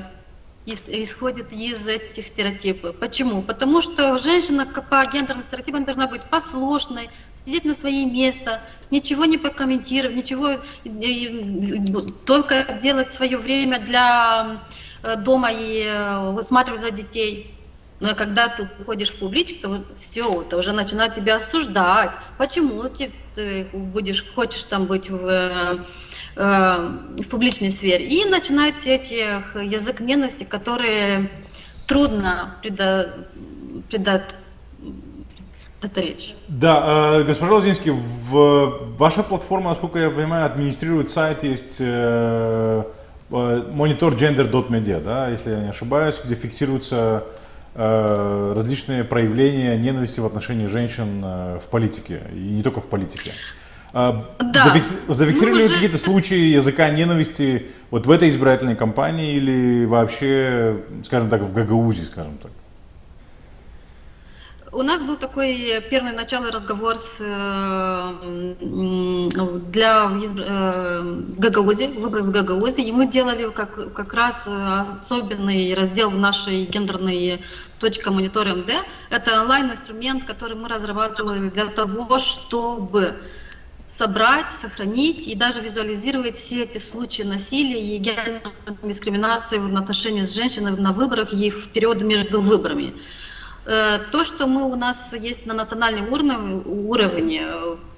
исходит из этих стереотипов. Почему? Потому что женщина по гендерным стереотипам должна быть послушной, сидеть на свое место, ничего не прокомментировать, ничего, только делать свое время для дома и усматривать за детей. Но когда ты уходишь в публичку, то все, то уже начинают тебя осуждать. Почему ты хочешь там быть в публичной сфере? И начинают все эти язык ненависти, которые трудно предречь. Да, госпожа Лозинский, ваша платформа, насколько я понимаю, администрирует сайт, есть monitor.gender.media, да, если я не ошибаюсь, где фиксируются различные проявления ненависти в отношении женщин в политике, и не только в политике. Да. Зафиксировали ли какие-то случаи языка ненависти вот в этой избирательной кампании или вообще, скажем так, в Гагаузии, скажем так? У нас был такой первый начальный разговор Гагаузии, выборов в Гагаузии, и мы делали как раз особенный раздел в нашей гендерной точке монитора МД. Это онлайн-инструмент, который мы разрабатывали для того, чтобы собрать, сохранить и даже визуализировать все эти случаи насилия и гендерной дискриминации в отношении с женщинами на выборах и в период между выборами. То, что у нас есть на национальном уровне,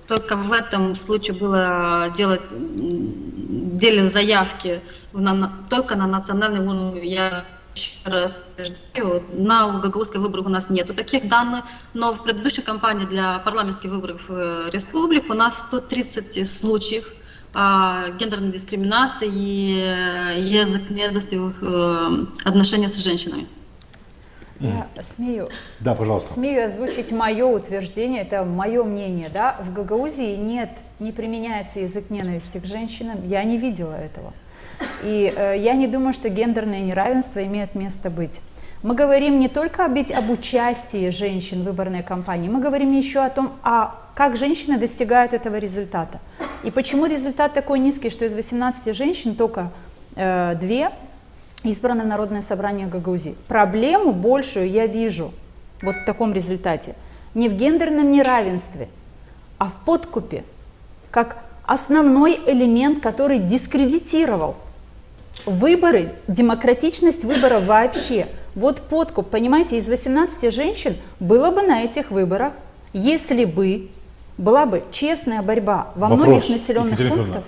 только в этом случае было делали заявки только на национальном уровне. Я еще раз говорю, на гагаузских выборах у нас нету таких данных, но в предыдущей кампании для парламентских выборов республик у нас 130 случаев гендерной дискриминации и язык ненависти в отношениях с женщинами. Я смею озвучить мое утверждение, это мое мнение, да, в Гагаузии не применяется язык ненависти к женщинам, я не видела этого. И я не думаю, что гендерное неравенство имеет место быть. Мы говорим не только об участии женщин в выборной кампании, мы говорим еще о том, как женщины достигают этого результата. И почему результат такой низкий, что из 18 женщин только 2 избраны в Народное собрание Гагаузии. Проблему большую я вижу вот в таком результате не в гендерном неравенстве, а в подкупе, как основной элемент, который дискредитировал выборы, демократичность выборов вообще. Вот подкуп, понимаете, из 18 женщин было бы на этих выборах, если бы была бы честная борьба во многих населенных пунктах.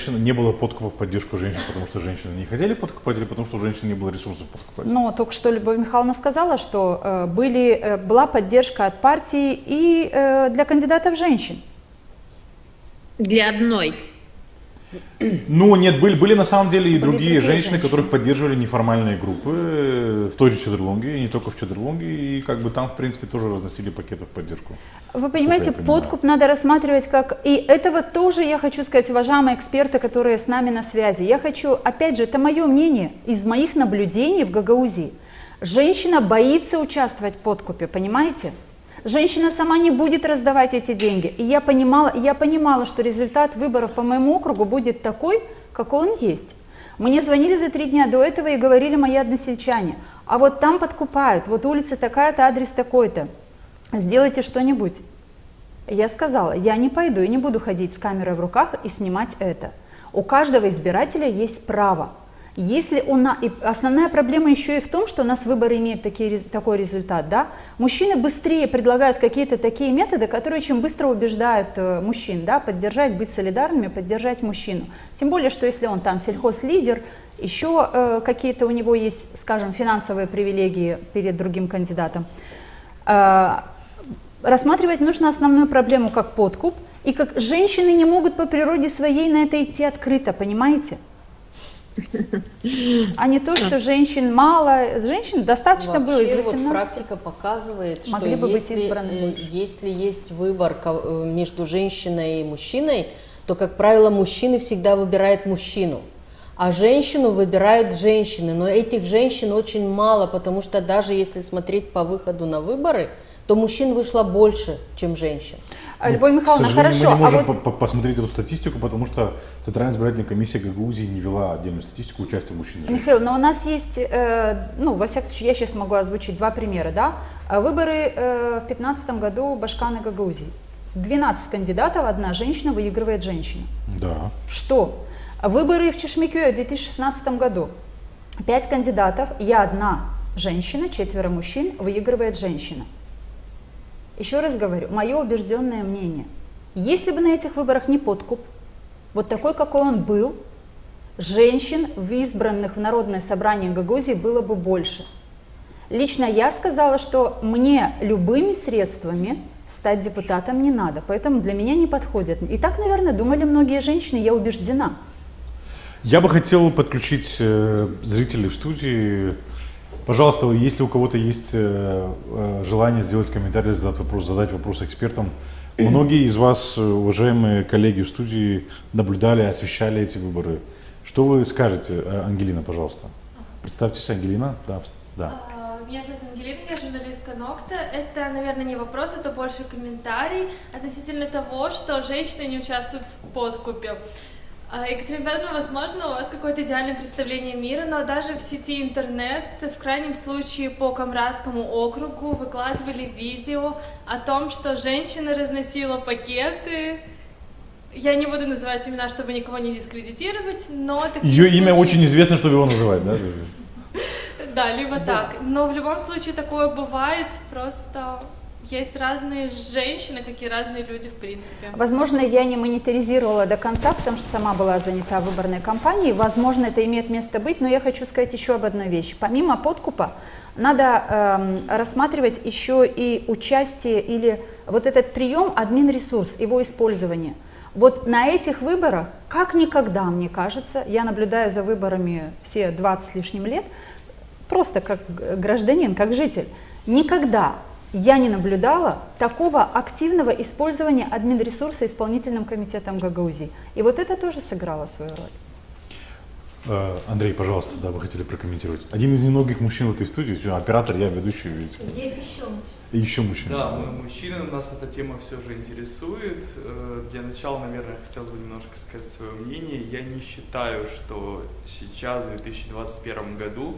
Не было подкупа в поддержку женщин, потому что женщины не хотели подкупать или потому что у женщин не было ресурсов подкупать? Но только что Любовь Михайловна сказала, что была поддержка от партии и для кандидатов женщин. Для одной. Ну, нет, были на самом деле и другие женщины, которых поддерживали неформальные группы в той же Чедерлонге, и не только в Чедерлонге, и как бы там, в принципе, тоже разносили пакеты в поддержку. Вы понимаете, подкуп надо рассматривать как... И этого тоже я хочу сказать, уважаемые эксперты, которые с нами на связи. Я хочу, опять же, это мое мнение, из моих наблюдений в Гагаузии. Женщина боится участвовать в подкупе, понимаете? Женщина сама не будет раздавать эти деньги. И я понимала, что результат выборов по моему округу будет такой, какой он есть. Мне звонили за 3 дня до этого и говорили мои односельчане, а вот там подкупают, вот улица такая-то, адрес такой-то, сделайте что-нибудь. Я сказала, я не пойду и не буду ходить с камерой в руках и снимать это. У каждого избирателя есть право. Если и основная проблема еще и в том, что у нас выборы имеют такой результат, да? Мужчины быстрее предлагают какие-то такие методы, которые очень быстро убеждают мужчин, да, поддержать, быть солидарными, поддержать мужчину. Тем более, что если он там сельхозлидер, еще какие-то у него есть, скажем, финансовые привилегии перед другим кандидатом. Рассматривать нужно основную проблему как подкуп, и как женщины не могут по природе своей на это идти открыто, понимаете? А не то, что женщин мало, женщин достаточно было из Вообще, 18. вот практика показывает, что Могли бы быть избраны больше. если есть выбор между женщиной и мужчиной, то, как правило, мужчины всегда выбирают мужчину, а женщину выбирают женщины. Но этих женщин очень мало, потому что даже если смотреть по выходу на выборы, то мужчин вышло больше, чем женщин. Любовь Михайловна, К сожалению, хорошо. мы не А можем вот посмотреть эту статистику, потому что Центральная избирательная комиссия Гагаузии не вела отдельную статистику участия мужчин и женщин. Михаил, но у нас есть, ну, во всяком случае, я сейчас могу озвучить два примера, да. Выборы в 2015 году Башканы Гагаузии. 12 кандидатов, одна женщина выигрывает женщина. Да. Что? Выборы в Чешмекёе в 2016 году. 5 кандидатов, я одна женщина, 4 мужчин, выигрывает женщина. Еще раз говорю, мое убежденное мнение. Если бы на этих выборах не подкуп, вот такой, какой он был, женщин, избранных в Народное собрание Гагаузии, было бы больше. Лично я сказала, что мне любыми средствами стать депутатом не надо, поэтому для меня не подходит. И так, наверное, думали многие женщины, я убеждена. Я бы хотел подключить зрителей в студии. Пожалуйста, если у кого-то есть желание сделать комментарий, задать вопрос экспертам. Многие из вас, уважаемые коллеги в студии, наблюдали, освещали эти выборы. Что вы скажете, Ангелина, пожалуйста? Представьтесь, Ангелина. Да. Меня зовут Ангелина, я журналистка Нокта. Это, наверное, не вопрос, это больше комментарий относительно того, что женщины не участвуют в подкупе. Екатерина Федоровна, возможно, у вас какое-то идеальное представление мира, но даже в сети интернет, в крайнем случае по Камрадскому округу, выкладывали видео о том, что женщина разносила пакеты. Я не буду называть имена, чтобы никого не дискредитировать, но такие Ее имя случаи... очень известно, чтобы его называть, да? Да, либо так. Но в любом случае такое бывает, просто есть разные женщины, как и разные люди в принципе. Возможно, я не мониторизировала до конца, потому что сама была занята выборной кампанией. Возможно, это имеет место быть, но я хочу сказать еще об одной вещи. Помимо подкупа, надо рассматривать еще и участие или вот этот прием админ-ресурс, его использование. Вот на этих выборах, как никогда, мне кажется, я наблюдаю за выборами все 20 с лишним лет, просто как гражданин, как житель, никогда я не наблюдала такого активного использования админресурса исполнительным комитетом Гагаузии. И вот это тоже сыграло свою роль. Андрей, пожалуйста, да, вы хотели прокомментировать. Один из немногих мужчин в этой студии, оператор, я ведущий. Есть еще. И еще мужчина. Да, мы мужчины, нас эта тема все же интересует. Для начала, наверное, хотелось бы немножко сказать свое мнение. Я не считаю, что сейчас, в 2021 году,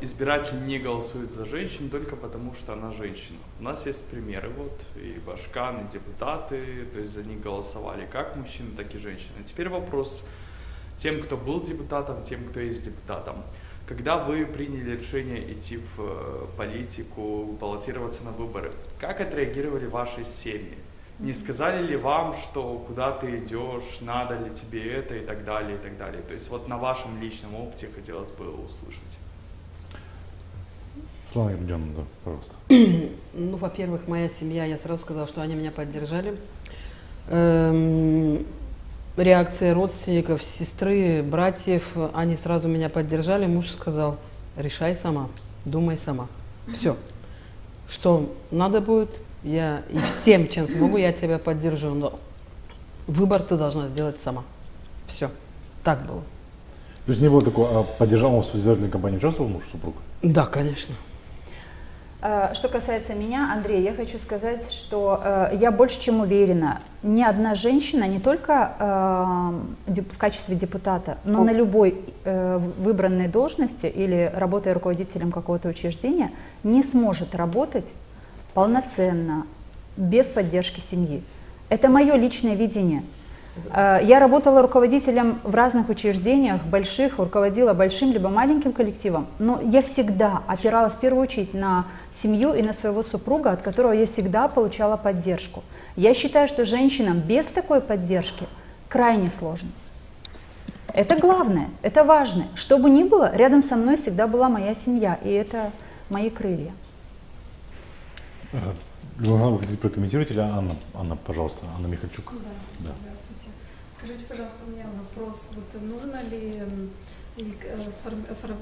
избиратель не голосует за женщину только потому, что она женщина. У нас есть примеры, вот, и Башкан, и депутаты, то есть за них голосовали как мужчины, так и женщины. Теперь вопрос тем, кто был депутатом, тем, кто есть депутатом. Когда вы приняли решение идти в политику, баллотироваться на выборы, как отреагировали ваши семьи? Не сказали ли вам, что куда ты идешь, надо ли тебе это и так далее, и так далее? То есть вот на вашем личном опыте хотелось бы услышать. Слава Ердёновна, да, пожалуйста. Ну, во-первых, моя семья, я сразу сказала, что они меня поддержали. Реакция родственников, сестры, братьев, они сразу меня поддержали. Муж сказал, решай сама, думай сама. Все. Что надо будет, я и всем, чем смогу, я тебя поддержу, но выбор ты должна сделать сама. Все. Так было. То есть не было такого, а поддержал вас в избирательной кампании, участвовал муж, супруг? Да, конечно. Что касается меня, Андрей, я хочу сказать, что я больше чем уверена, ни одна женщина, не только в качестве депутата, но на любой выбранной должности или работая руководителем какого-то учреждения, не сможет работать полноценно, без поддержки семьи. Это мое личное видение. Я работала руководителем в разных учреждениях, больших, руководила большим либо маленьким коллективом, но я всегда опиралась в первую очередь на семью и на своего супруга, от которого я всегда получала поддержку. Я считаю, что женщинам без такой поддержки крайне сложно. Это главное, это важно. Что бы ни было, рядом со мной всегда была моя семья, и это мои крылья. Людмила, вы хотите прокомментировать или Анна? Анна, пожалуйста, Анна Михальчук. Да. Здравствуйте. Скажите, пожалуйста, у меня вопрос. Вот нужно ли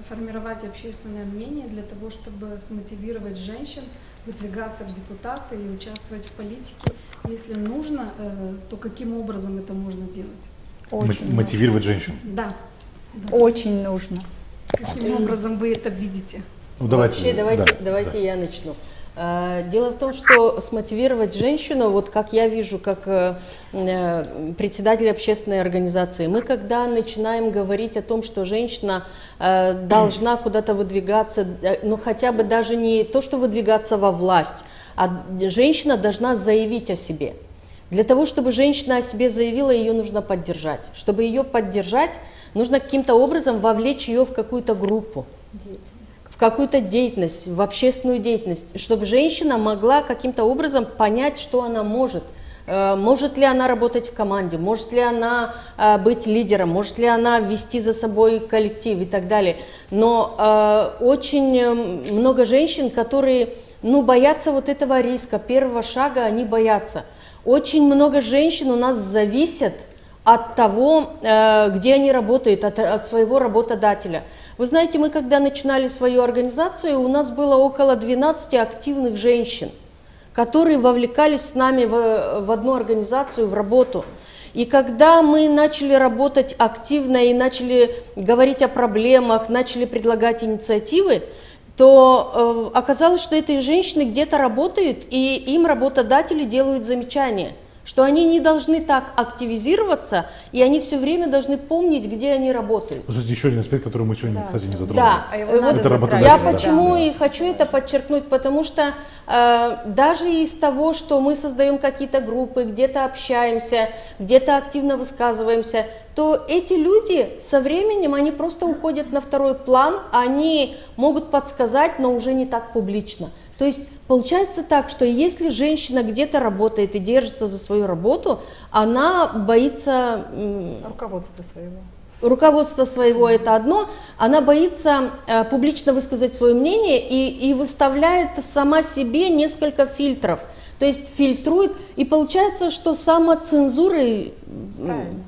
формировать общественное мнение для того, чтобы смотивировать женщин выдвигаться в депутаты и участвовать в политике? Если нужно, то каким образом это можно делать? Очень Мотивировать женщин. Да. Очень нужно. Каким образом вы это видите? Ну, давайте, Давайте я начну. Дело в том, что смотивировать женщину, вот как я вижу, как председатель общественной организации, мы когда начинаем говорить о том, что женщина должна куда-то выдвигаться, ну хотя бы даже не то, что выдвигаться во власть, а женщина должна заявить о себе. Для того, чтобы женщина о себе заявила, ее нужно поддержать. Чтобы ее поддержать, нужно каким-то образом вовлечь ее в какую-то группу, в какую-то деятельность, в общественную деятельность, чтобы женщина могла каким-то образом понять, что она может. Может ли она работать в команде, может ли она быть лидером, может ли она вести за собой коллектив и так далее. Но очень много женщин, которые боятся вот этого риска, первого шага, они боятся. Очень много женщин у нас зависят от того, где они работают, от своего работодателя. Вы знаете, мы когда начинали свою организацию, у нас было около 12 активных женщин, которые вовлекались с нами в одну организацию, в работу. И когда мы начали работать активно и начали говорить о проблемах, начали предлагать инициативы, то оказалось, что эти женщины где-то работают, и им работодатели делают замечания, что они не должны так активизироваться, и они все время должны помнить, где они работают. Кстати, еще один аспект, который мы сегодня, кстати, не затронули. Да, Вот это работодатель. я да. почему и хочу это подчеркнуть, потому что даже из того, что мы создаем какие-то группы, где-то общаемся, где-то активно высказываемся, то эти люди со временем, они просто уходят на второй план, они могут подсказать, но уже не так публично. То есть получается так, что если женщина где-то работает и держится за свою работу, она боится... Руководство своего это одно, она боится публично высказать свое мнение и выставляет сама себе несколько фильтров. То есть фильтрует, и получается, что самоцензура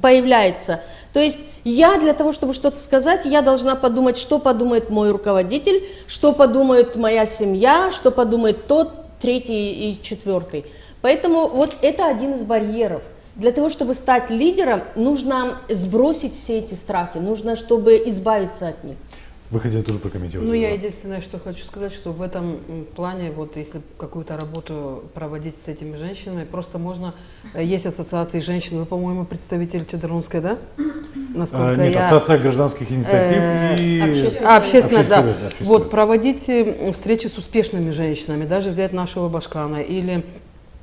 появляется. То есть я для того, чтобы что-то сказать, я должна подумать, что подумает мой руководитель, что подумает моя семья, что подумает тот, третий и четвертый. Поэтому вот это один из барьеров. Для того, чтобы стать лидером, нужно сбросить все эти страхи, нужно, чтобы избавиться от них. Вы хотели тоже прокомментировать? Ну, я единственное, что хочу сказать, что в этом плане, вот если какую-то работу проводить с этими женщинами, просто можно, есть ассоциации женщин, вы, по-моему, представитель Чадарунской, да? Насколько Нет, ассоциация гражданских инициатив и... Общественная, да. Общественная. Вот, проводить встречи с успешными женщинами, даже взять нашего Башкана, или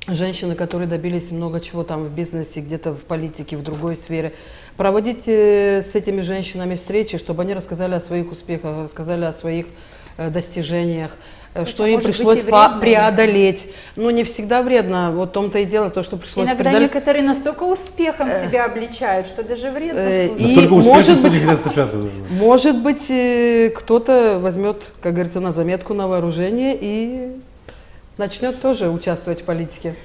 женщины, которые добились много чего там в бизнесе, где-то в политике, в другой сфере. Проводить с этими женщинами встречи, чтобы они рассказали о своих успехах, рассказали о своих достижениях, что им пришлось преодолеть. Ну, не всегда вредно, вот в том-то и дело, то, что пришлось Иногда некоторые настолько успехом себя обличают, что даже вредно слушать. Настолько успешно, что не хотят встречаться. Может быть, кто-то возьмет, как говорится, на заметку, на вооружение и начнет тоже участвовать в политике.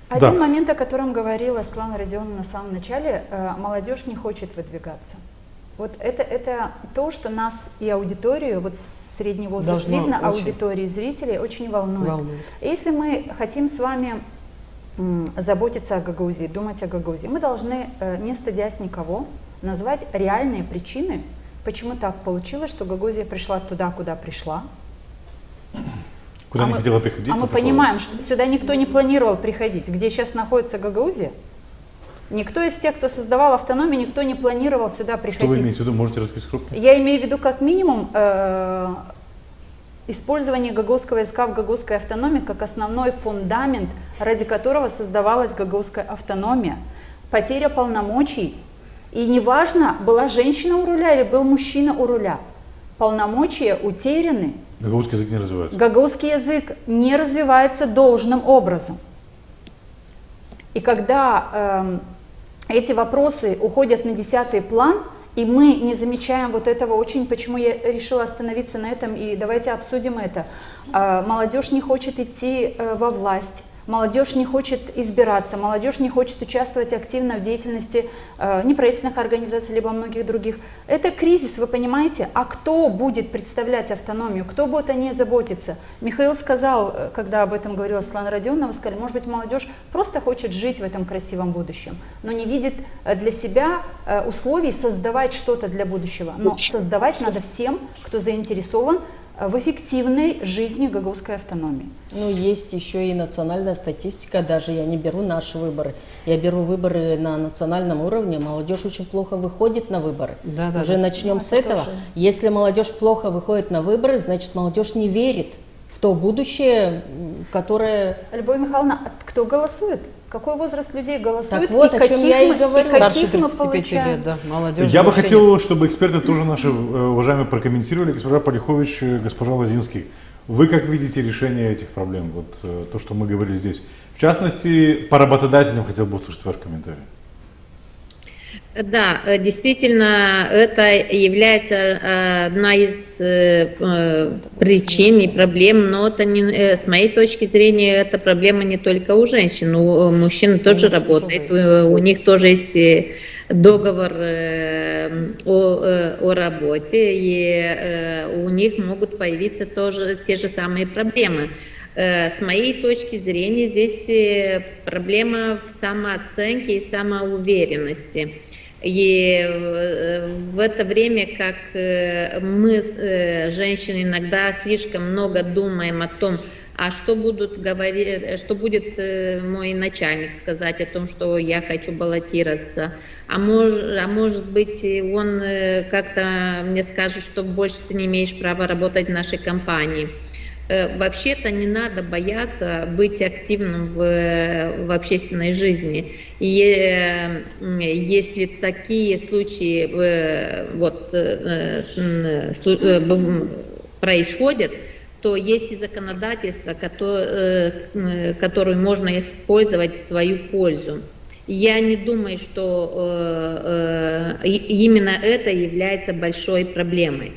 Один момент, о котором говорила Светлана Родионовна на самом начале, молодежь не хочет выдвигаться. Вот это то, что нас и аудиторию, вот средний возраст видно, аудитории зрителей очень волнует. Если мы хотим с вами заботиться о Гагаузии, думать о Гагаузии, мы должны, не стыдясь никого, назвать реальные причины, почему так получилось, что Гагаузия пришла туда, куда пришла. Куда не хотела приходить. А мы понимаем, что сюда никто не планировал приходить. Где сейчас находится Гагаузия, никто из тех, кто создавал автономию, никто не планировал сюда приходить. Что вы имеете в виду? Можете рассказать крупно? Я имею в виду как минимум использование гагаузского языка в гагаузской автономии как основной фундамент, ради которого создавалась гагаузская автономия. Потеря полномочий. И неважно, была женщина у руля или был мужчина у руля. Полномочия утеряны. Гагаузский язык не развивается. Гагаузский язык не развивается должным образом. И когда эти вопросы уходят на 10-й план, и мы не замечаем вот этого очень, почему я решила остановиться на этом, и давайте обсудим это. Молодежь не хочет идти во власть, молодежь не хочет избираться, молодежь не хочет участвовать активно в деятельности неправительственных организаций, либо многих других. Это кризис, вы понимаете? А кто будет представлять автономию? Кто будет о ней заботиться? Михаил сказал, когда об этом говорила Светлана Родионовна, сказали, может быть, молодежь просто хочет жить в этом красивом будущем, но не видит для себя условий создавать что-то для будущего. Но создавать надо всем, кто заинтересован в эффективной жизни гагаузской автономии. Ну, есть еще и национальная статистика, даже я не беру наши выборы, я беру выборы на национальном уровне, молодежь очень плохо выходит на выборы. Уже начнем с этого. Если молодежь плохо выходит на выборы, значит, молодежь не верит в то будущее, которое... Любовь Михайловна, кто голосует? Какой возраст людей голосует? Так вот, о чем я и говорю. Старше Каких мы 35 получаем? лет, да, молодежь. Я бы хотел, чтобы эксперты тоже наши уважаемые прокомментировали, госпожа Полихович, госпожа Лозинский. Вы как видите решение этих проблем? Вот то, что мы говорили здесь. В частности, по работодателям хотел бы услышать ваш комментарий. Да, действительно, это является одна из причин и проблем, но это не, с моей точки зрения, эта проблема не только у женщин, у мужчин тоже работает, у них тоже есть договор о работе, и у них могут появиться тоже те же самые проблемы. С моей точки зрения, здесь проблема в самооценке и самоуверенности. И в это время, как мы, женщины, иногда слишком много думаем о том, а что будут говорить, что будет мой начальник сказать о том, что я хочу баллотироваться, а может быть он как-то мне скажет, что больше ты не имеешь права работать в нашей компании. Вообще-то не надо бояться быть активным в общественной жизни. И если такие случаи происходят, то есть и законодательство, которое можно использовать в свою пользу. Я не думаю, что именно это является большой проблемой.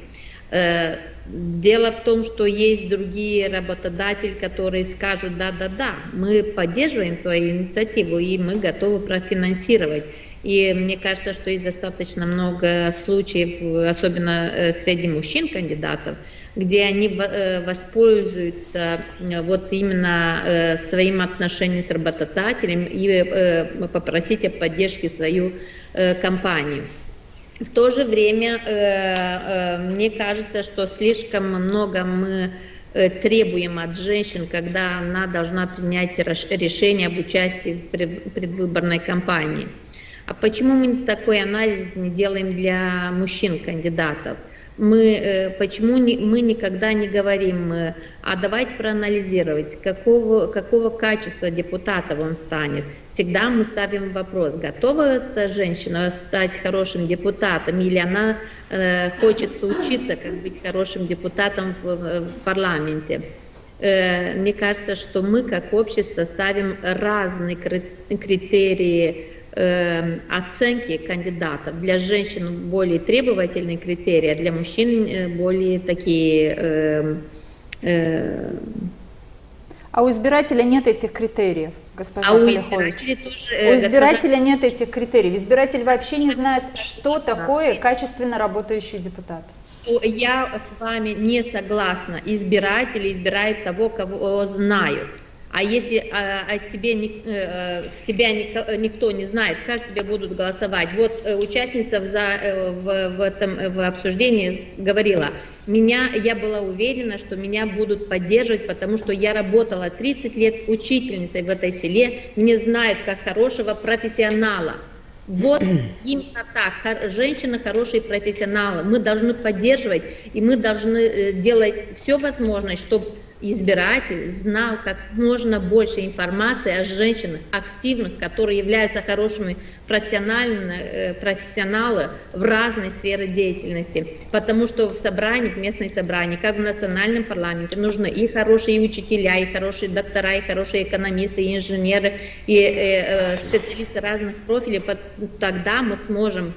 Дело в том, что есть другие работодатели, которые скажут, да, мы поддерживаем твою инициативу и мы готовы профинансировать. И мне кажется, что есть достаточно много случаев, особенно среди мужчин-кандидатов, где они воспользуются вот именно своим отношением с работодателем и попросить о поддержке свою компанию. В то же время, мне кажется, что слишком много мы требуем от женщин, когда она должна принять решение об участии в предвыборной кампании. А почему мы такой анализ не делаем для мужчин-кандидатов? Почему мы никогда не говорим, а давайте проанализировать, какого качества депутатов он станет. Всегда мы ставим вопрос, готова эта женщина стать хорошим депутатом, или она хочет учиться, как быть хорошим депутатом в парламенте. Мне кажется, что мы как общество ставим разные критерии оценки кандидатов. Для женщин более требовательные критерии, а для мужчин более такие... А у избирателя нет этих критериев, госпожа Полихович. У избирателя нет этих критериев. Избиратель вообще не знает, что такое качественно работающий депутат. Я с вами не согласна. Избиратели избирают того, кого знают. А если тебя никто не знает, как тебя будут голосовать? Вот участница в обсуждении говорила, я была уверена, что меня будут поддерживать, потому что я работала 30 лет учительницей в этой селе, мне знают как хорошего профессионала. Вот именно так, женщины хорошие профессионалы, мы должны поддерживать, и мы должны делать все возможное, чтобы избиратель знал как можно больше информации о женщинах активных, которые являются хорошими профессионалы в разной сфере деятельности. Потому что в местные собрания, как в национальном парламенте, нужны и хорошие учителя, и хорошие доктора, и хорошие экономисты, и инженеры, и специалисты разных профилей. Тогда мы сможем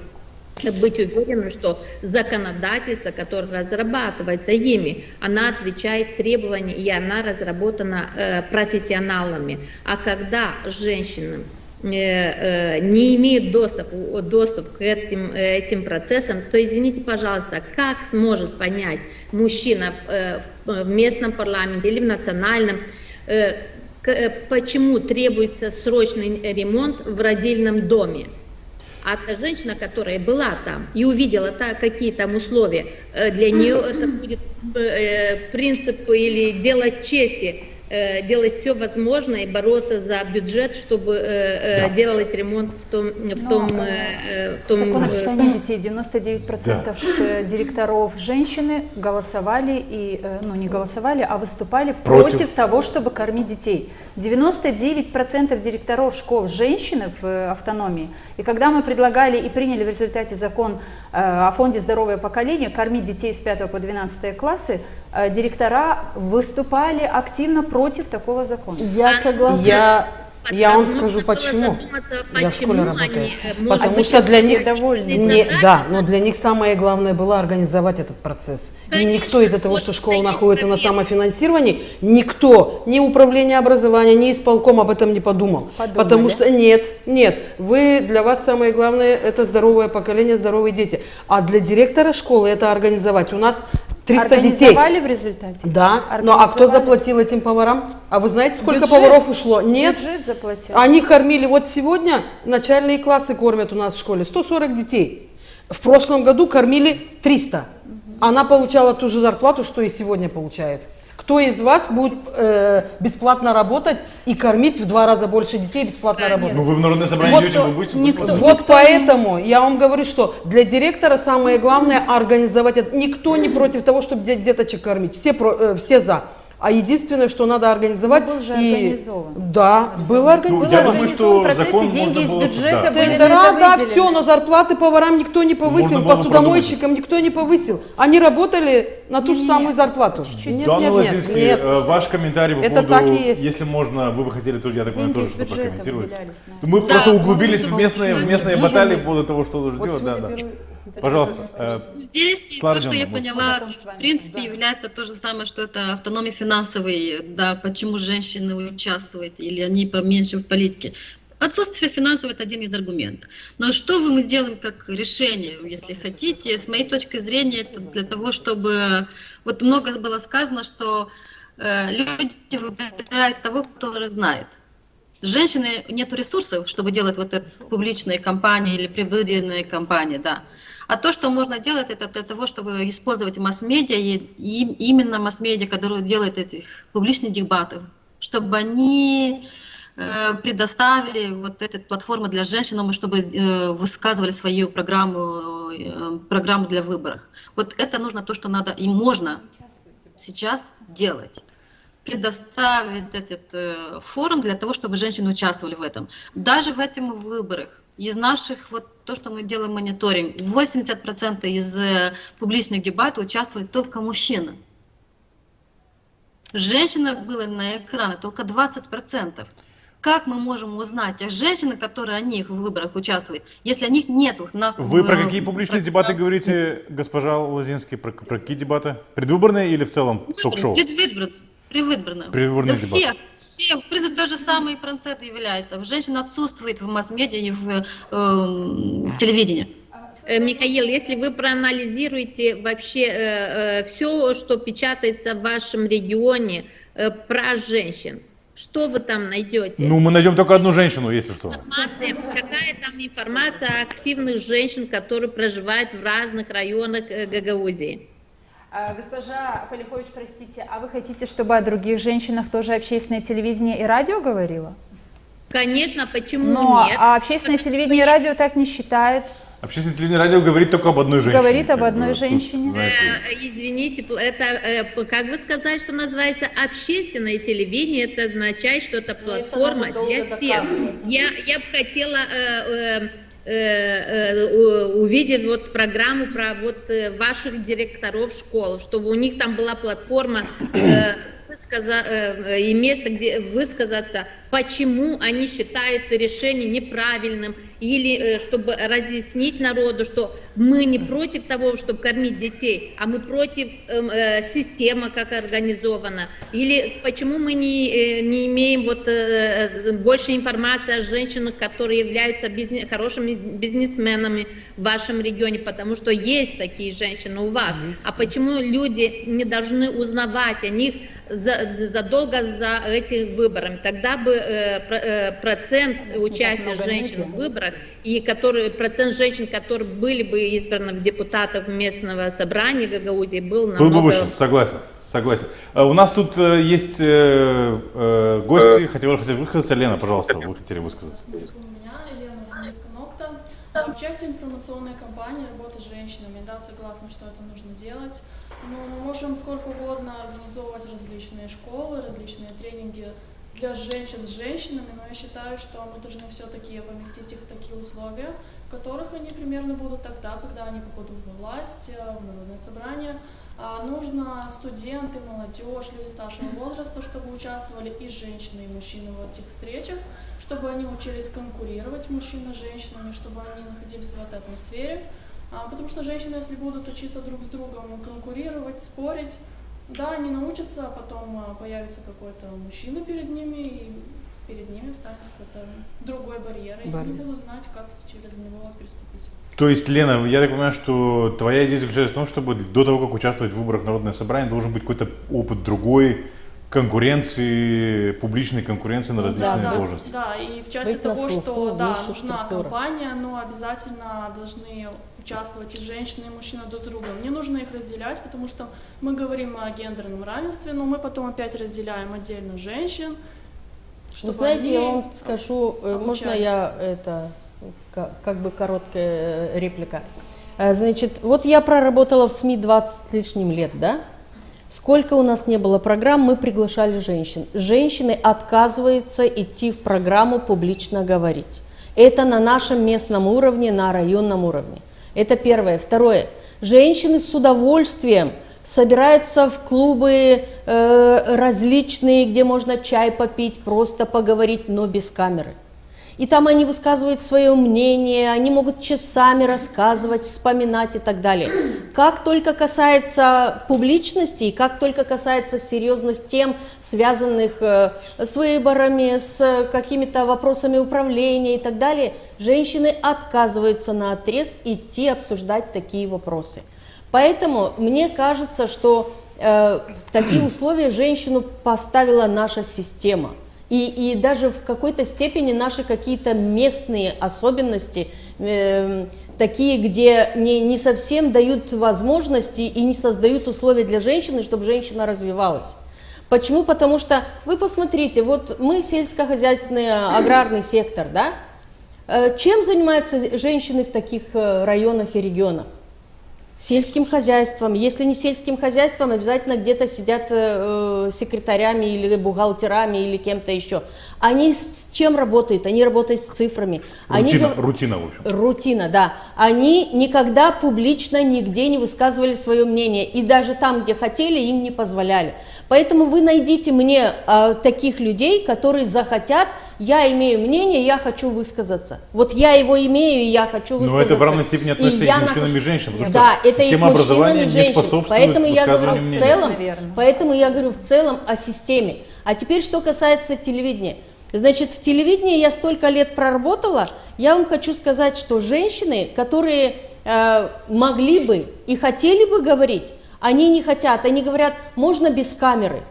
быть уверенным, что законодательство, которое разрабатывается ими, она отвечает требованиям и она разработана профессионалами. А когда женщины не имеют доступ к этим процессам, то извините, пожалуйста, как сможет понять мужчина в местном парламенте или в национальном, почему требуется срочный ремонт в родильном доме? А та женщина, которая была там и увидела какие там условия, для нее это будет принцип или дело чести, делать все возможное и бороться за бюджет, чтобы делать ремонт в том Закон о питании детей. 99% директоров женщины голосовали и, не голосовали, а выступали против того, чтобы кормить детей. 99% директоров школ женщины в автономии. И когда мы предлагали и приняли в результате закон о фонде «Здоровое поколение» кормить детей с 5 по 12 классы, директора выступали активно против такого закона. Я согласна. Я вам скажу почему. Я в школе работаю. Потому что для них но для них самое главное было организовать этот процесс. И никто из-за того, что школа находится на самофинансировании, никто, ни управление образования, ни исполком об этом не подумал. Потому что нет, для вас самое главное это здоровое поколение, здоровые дети. А для директора школы это организовать. У нас 300 детей. Организовали в результате? Да, а кто заплатил этим поварам? А вы знаете, сколько бюджет, поваров ушло? Нет. Бюджет заплатил. Они кормили, вот сегодня начальные классы кормят у нас в школе 140 детей. В прошлом году кормили 300. Она получала ту же зарплату, что и сегодня получает. Кто из вас будет бесплатно работать и кормить в 2 раза больше детей бесплатно работать? Ну вы в народное собрание идете, вы будете? Вот поэтому я вам говорю, что для директора самое главное организовать это. Никто не против того, чтобы деточек кормить. Все за. А единственное, что надо организовать... Был же организован. Да, был организован. Я думаю, что закон деньги из можно было... бюджета были Тендера, все, но зарплаты поварам никто не повысил, посудомойщикам никто не повысил. Они работали на ту же самую зарплату. Анна Лозинский, ваш комментарий по Это поводу, так и есть. если можно, вы бы хотели, я так понимаю, тоже что прокомментировать. выделялись на это. Мы просто углубились в местные баталии по поводу того, что ждет. Да. Пожалуйста. Здесь Слава то, что я Ивановна, поняла, потом с вами, в принципе, является то же самое, что это автономия финансовая, да, почему женщины участвуют или они поменьше в политике. Отсутствие финансов – это один из аргументов. Но что мы делаем как решение, если хотите? С моей точки зрения, это для того, чтобы… Вот много было сказано, что люди выбирают того, кто знает. Женщины нет ресурсов, чтобы делать вот эту публичные кампании или предвыборные кампании, да. А то, что можно делать, это для того, чтобы использовать масс-медиа, и именно масс-медиа, которые делают этих публичных дебатов, чтобы они предоставили вот эту платформу для женщин, чтобы высказывали свою программу для выборов. Вот это нужно то, что надо и можно сейчас делать. Предоставить этот форум для того, чтобы женщины участвовали в этом. Даже в этих выборах, из наших, вот то, что мы делаем мониторинг, 80% из публичных дебатов участвовали только мужчины. Женщины были на экране только 20%. Как мы можем узнать о женщинах, которые о них в выборах участвуют, если о них нету? Вы про какие публичные дебаты говорите, госпожа Лозинский? Про какие дебаты? Предвыборные или в целом ток-шоу? Предвыборные дебаты. Все, в принципе, то же самое и процент является. Женщина отсутствует в масс-медиа и в телевидении. Михаил, если вы проанализируете вообще все, что печатается в вашем регионе про женщин, что вы там найдете? Ну, мы найдем только одну женщину, если что. Какая там информация о активных женщин, которые проживают в разных районах Гагаузии? Госпожа Полихович, простите, а вы хотите, чтобы о других женщинах тоже общественное телевидение и радио говорило? Конечно, почему нет? А общественное телевидение и радио так не считает. Общественное телевидение и радио говорит только об одной женщине. Говорит об одной женщине. Извините, это, как вы сказали, что называется общественное телевидение, это означает, что это платформа для всех. Я бы хотела увидеть вот программу про вот ваших директоров школ, чтобы у них там была платформа и место, где высказаться, почему они считают решение неправильным, или чтобы разъяснить народу, что мы не против того, чтобы кормить детей, а мы против системы, как организована, или почему мы не имеем больше информации о женщинах, которые являются хорошими бизнесменами в вашем регионе, потому что есть такие женщины у вас, а почему люди не должны узнавать о них задолго за этими выборами? Тогда бы процент участия женщин в выборах и процент женщин, которые были бы избраны в депутатов местного собрания Гагаузии, был намного... Был бы выше, согласен. У нас тут есть гости, хотели высказаться. Лена, пожалуйста, вы хотели высказаться. У меня, Елена Журналистка Нокта. Участие в информационной кампании, работа с женщинами, да, согласна, что это нужно делать. Но мы можем сколько угодно организовывать различные школы, различные тренинги для женщин с женщинами, но я считаю, что мы должны все-таки поместить их в такие условия, в которых они примерно будут тогда, когда они попадут во власть, в народное собрание. Нужно студенты, молодежь, люди старшего возраста, чтобы участвовали и женщины, и мужчины в этих встречах, чтобы они учились конкурировать мужчины с женщинами, чтобы они находились в этой атмосфере. Потому что женщины, если будут учиться друг с другом конкурировать, спорить, да, они научатся, а потом появится какой-то мужчина перед ними, и перед ними встанет какой-то другой барьер, и они будут знать, как через него переступить. То есть, Лена, я так понимаю, что твоя идея заключается в том, чтобы до того, как участвовать в выборах в Народное собрание, должен быть какой-то опыт другой конкуренции, публичной конкуренции на различные должности. Да, и в части Быть того, на слуху, что да, выше нужна структура. кампания, но обязательно должны участвовать и женщины, и мужчины друг с другом. Не нужно их разделять, потому что мы говорим о гендерном равенстве, но мы потом опять разделяем отдельно женщин. Вы знаете, я вам скажу, можно я как бы короткая реплика. Значит, вот я проработала в СМИ 20 с лишним лет, да? Сколько у нас не было программ, мы приглашали женщин. Женщины отказываются идти в программу публично говорить. Это на нашем местном уровне, на районном уровне. Это первое. Второе. Женщины с удовольствием собираются в клубы различные, где можно чай попить, просто поговорить, но без камеры. И там они высказывают свое мнение, они могут часами рассказывать, вспоминать и так далее. Как только касается публичности, и как только касается серьезных тем, связанных с выборами, с какими-то вопросами управления и так далее, женщины отказываются наотрез идти обсуждать такие вопросы. Поэтому мне кажется, что такие условия женщину поставила наша система. И даже в какой-то степени наши какие-то местные особенности, такие, где не совсем дают возможности и не создают условия для женщины, чтобы женщина развивалась. Почему? Потому что, вы посмотрите, вот мы сельскохозяйственный аграрный сектор, да? Чем занимаются женщины в таких районах и регионах? Сельским хозяйством. Если не сельским хозяйством, обязательно где-то сидят секретарями или бухгалтерами или кем-то еще. Они с чем работают? Они работают с цифрами. Рутина, в общем. Рутина, да. Они никогда публично нигде не высказывали свое мнение. И даже там, где хотели, им не позволяли. Поэтому вы найдите мне таких людей, которые захотят. Я имею мнение, я хочу высказаться. Вот я его имею, и я хочу высказаться. Но это в равной степени относится и к мужчинам и женщинам, потому да, что это система образования не способствует поэтому я говорю в мнения. целом, поэтому я говорю в целом о системе. А теперь, что касается телевидения. Значит, в телевидении я столько лет проработала, я вам хочу сказать, что женщины, которые могли бы и хотели бы говорить, они не хотят, они говорят, можно без камеры.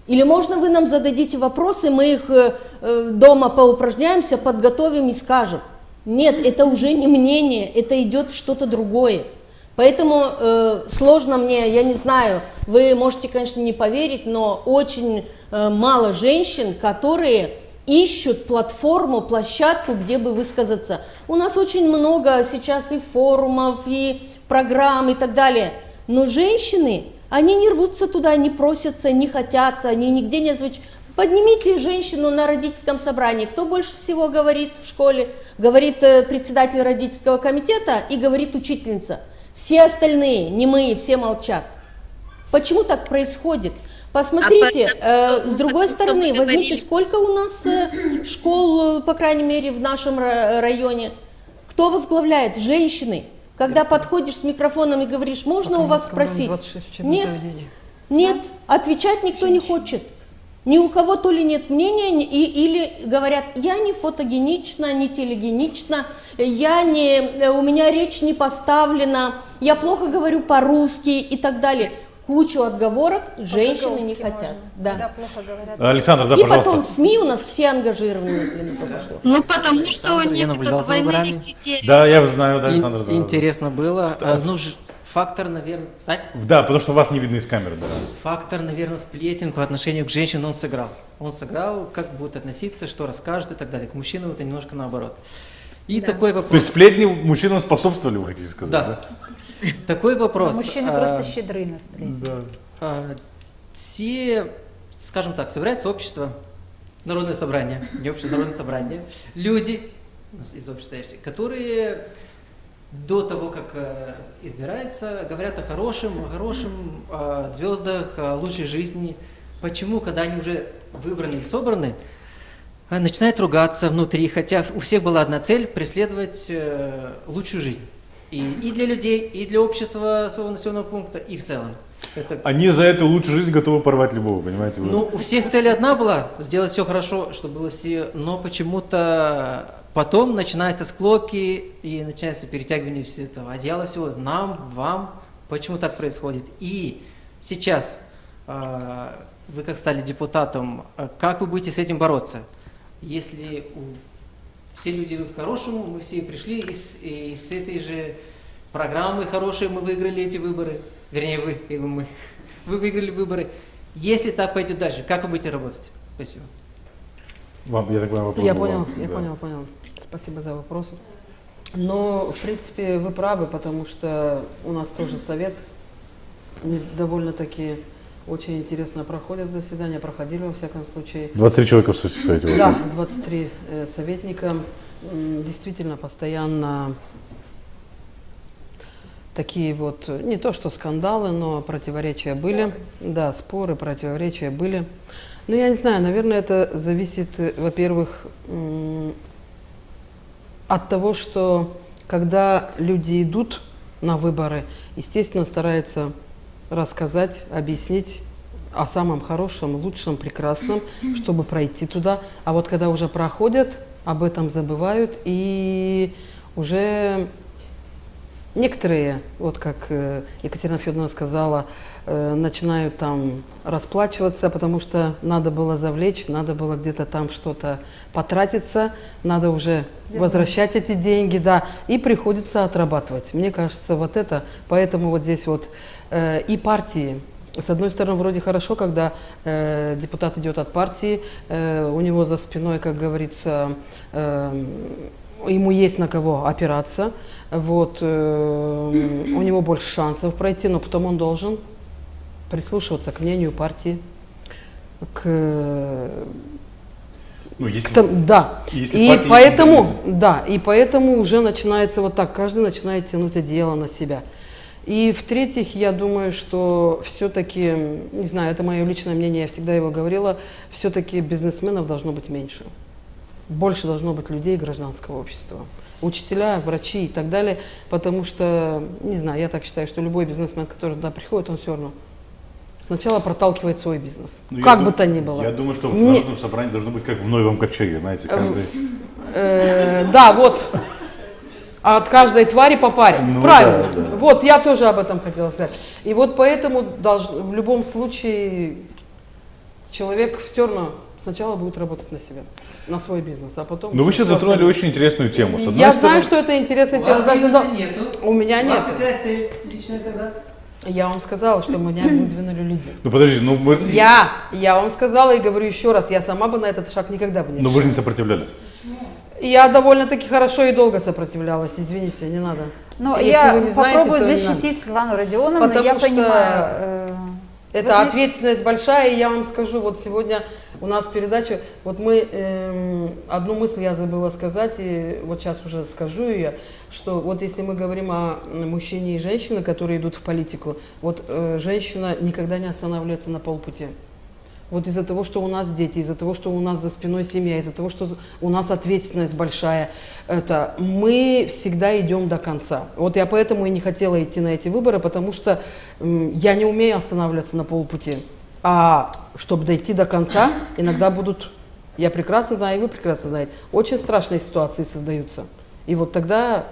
Или можно вы нам зададите вопросы, мы их дома поупражняемся, подготовим и скажем. Нет, это уже не мнение, это идет что-то другое. Поэтому сложно мне, я не знаю, вы можете, конечно, не поверить, но очень мало женщин, которые ищут платформу, площадку, где бы высказаться. У нас очень много сейчас и форумов, и программ и так далее. Но женщины, они не рвутся туда, не просятся, не хотят, они нигде не озвучивают. Поднимите женщину на родительском собрании. Кто больше всего говорит в школе? Говорит председатель родительского комитета и говорит учительница. Все остальные, немые, все молчат. Почему так происходит? Посмотрите, потому с другой что мы стороны, возьмите, говорили. сколько у нас школ, по крайней мере, в нашем районе. Кто возглавляет? Женщины. Когда подходишь с микрофоном и говоришь, можно у вас спросить? 26 учебных Нет, заведений. нет, отвечать никто не хочет. Ни у кого то ли нет мнения, или говорят, я не фотогенична, не телегенична, у меня речь не поставлена, я плохо говорю по-русски и так далее. Кучу отговорок женщины не По-кыргызски хотят. можно, когда Да. плохо говорят. Александр, да, И пожалуйста. потом СМИ у нас все ангажированы, если на то пошло. Ну, потому что у Александр, я них наблюдал это за двойные выборами. критерии. Да, я знаю, да, Александр. Да, Интересно было. Фактор, наверное, знаете, Да, потому что вас не видно из камеры, да. фактор, наверное, сплетен по отношению к женщинам он сыграл. Он сыграл, как будут относиться, что расскажут и так далее. К мужчинам это немножко наоборот. И такой вопрос. То есть сплетни мужчинам способствовали, вы хотите сказать, да? Да. Такой вопрос. Мужчины просто щедры на сплетни. Все, скажем так, собирается общество, народное собрание, не общество, народное собрание, люди из общества, которые до того, как избираются, говорят о хорошем, о звездах, о лучшей жизни. Почему, когда они уже выбраны и собраны, начинают ругаться внутри, хотя у всех была одна цель – преследовать лучшую жизнь. И для людей, и для общества своего населенного пункта, и в целом. Это... Они за эту лучшую жизнь готовы порвать любого, понимаете? вы? Ну, у всех цель одна была – сделать все хорошо, чтобы было все, но почему-то потом начинаются склоки и начинается перетягивание всего этого одеяла, всего нам, вам, почему так происходит. И сейчас вы как стали депутатом, как вы будете с этим бороться? Если все люди идут к хорошему, мы все пришли, и с этой же программы хорошей мы выиграли эти выборы, вернее вы, и мы, вы выиграли выборы. Если так пойдет дальше, как вы будете работать? Спасибо. Вам, я так понимаю, вопрос Я был понял, вам, я да. понял. Спасибо за вопрос. Но, в принципе, вы правы, потому что у нас тоже совет довольно-таки очень интересно проходят заседания, проходили во всяком случае. 23 человека в совете. Да, 23 советника. Действительно, постоянно такие вот, не то что скандалы, но противоречия были. Да, споры, противоречия были. Ну, я не знаю, наверное, это зависит, во-первых, от того, что когда люди идут на выборы, естественно, стараются рассказать, объяснить о самом хорошем, лучшем, прекрасном, чтобы пройти туда. А вот когда уже проходят, об этом забывают, и уже некоторые, вот как Екатерина Федоровна сказала, начинают там расплачиваться, потому что надо было завлечь, надо было где-то там что-то потратиться, надо уже возвращать эти деньги, да, и приходится отрабатывать. Мне кажется, вот это, поэтому вот здесь вот и партии, с одной стороны, вроде хорошо, когда депутат идет от партии, у него за спиной, как говорится, ему есть на кого опираться, вот, у него больше шансов пройти, но потом он должен прислушиваться к мнению партии, Ну, если, да, если в и партии поэтому, есть люди. да, и поэтому уже начинается вот так, каждый начинает тянуть одеяло на себя. И в-третьих, я думаю, что все-таки, не знаю, это мое личное мнение, я всегда его говорила, все-таки бизнесменов должно быть меньше. Больше должно быть людей гражданского общества. Учителя, врачи и так далее, потому что, не знаю, я так считаю, что любой бизнесмен, который туда приходит, он все равно сначала проталкивает свой бизнес. Ну, как я бы дум- то ни было. Я думаю, что в Не- народном собрании должно быть как в Новом Ковчеге, знаете, каждый... Да, вот. От каждой твари по паре. Ну, Правильно. да, да. Вот, я тоже об этом хотела сказать. И вот поэтому в любом случае человек все равно сначала будет работать на себя, на свой бизнес, а потом... Но вы сейчас всё затронули остальное. очень интересную тему. С одной Я стороны, знаю, что это интересно. У меня нет. какая цель личная тогда? Я вам сказала, что меня выдвинули люди. Ну подождите, ну, мы... Я вам сказала и говорю еще раз, я сама бы на этот шаг никогда бы не Но вы же не решилась. сопротивлялись. Я довольно-таки хорошо и долго сопротивлялась, извините, не надо. Но Если я вы не знаете, попробую то не защитить Светлану Родионовну, Потому я что понимаю. Это вы знаете- ответственность большая, и я вам скажу, вот сегодня у нас передача, вот мы, одну мысль я забыла сказать, и вот сейчас уже скажу ее, что вот если мы говорим о мужчине и женщине, которые идут в политику, вот женщина никогда не останавливается на полпути. Вот из-за того, что у нас дети, из-за того, что у нас за спиной семья, из-за того, что у нас ответственность большая, мы всегда идем до конца. Вот я поэтому и не хотела идти на эти выборы, потому что я не умею останавливаться на полпути. А чтобы дойти до конца, иногда будут, я прекрасно знаю, и вы прекрасно знаете, очень страшные ситуации создаются. И вот тогда...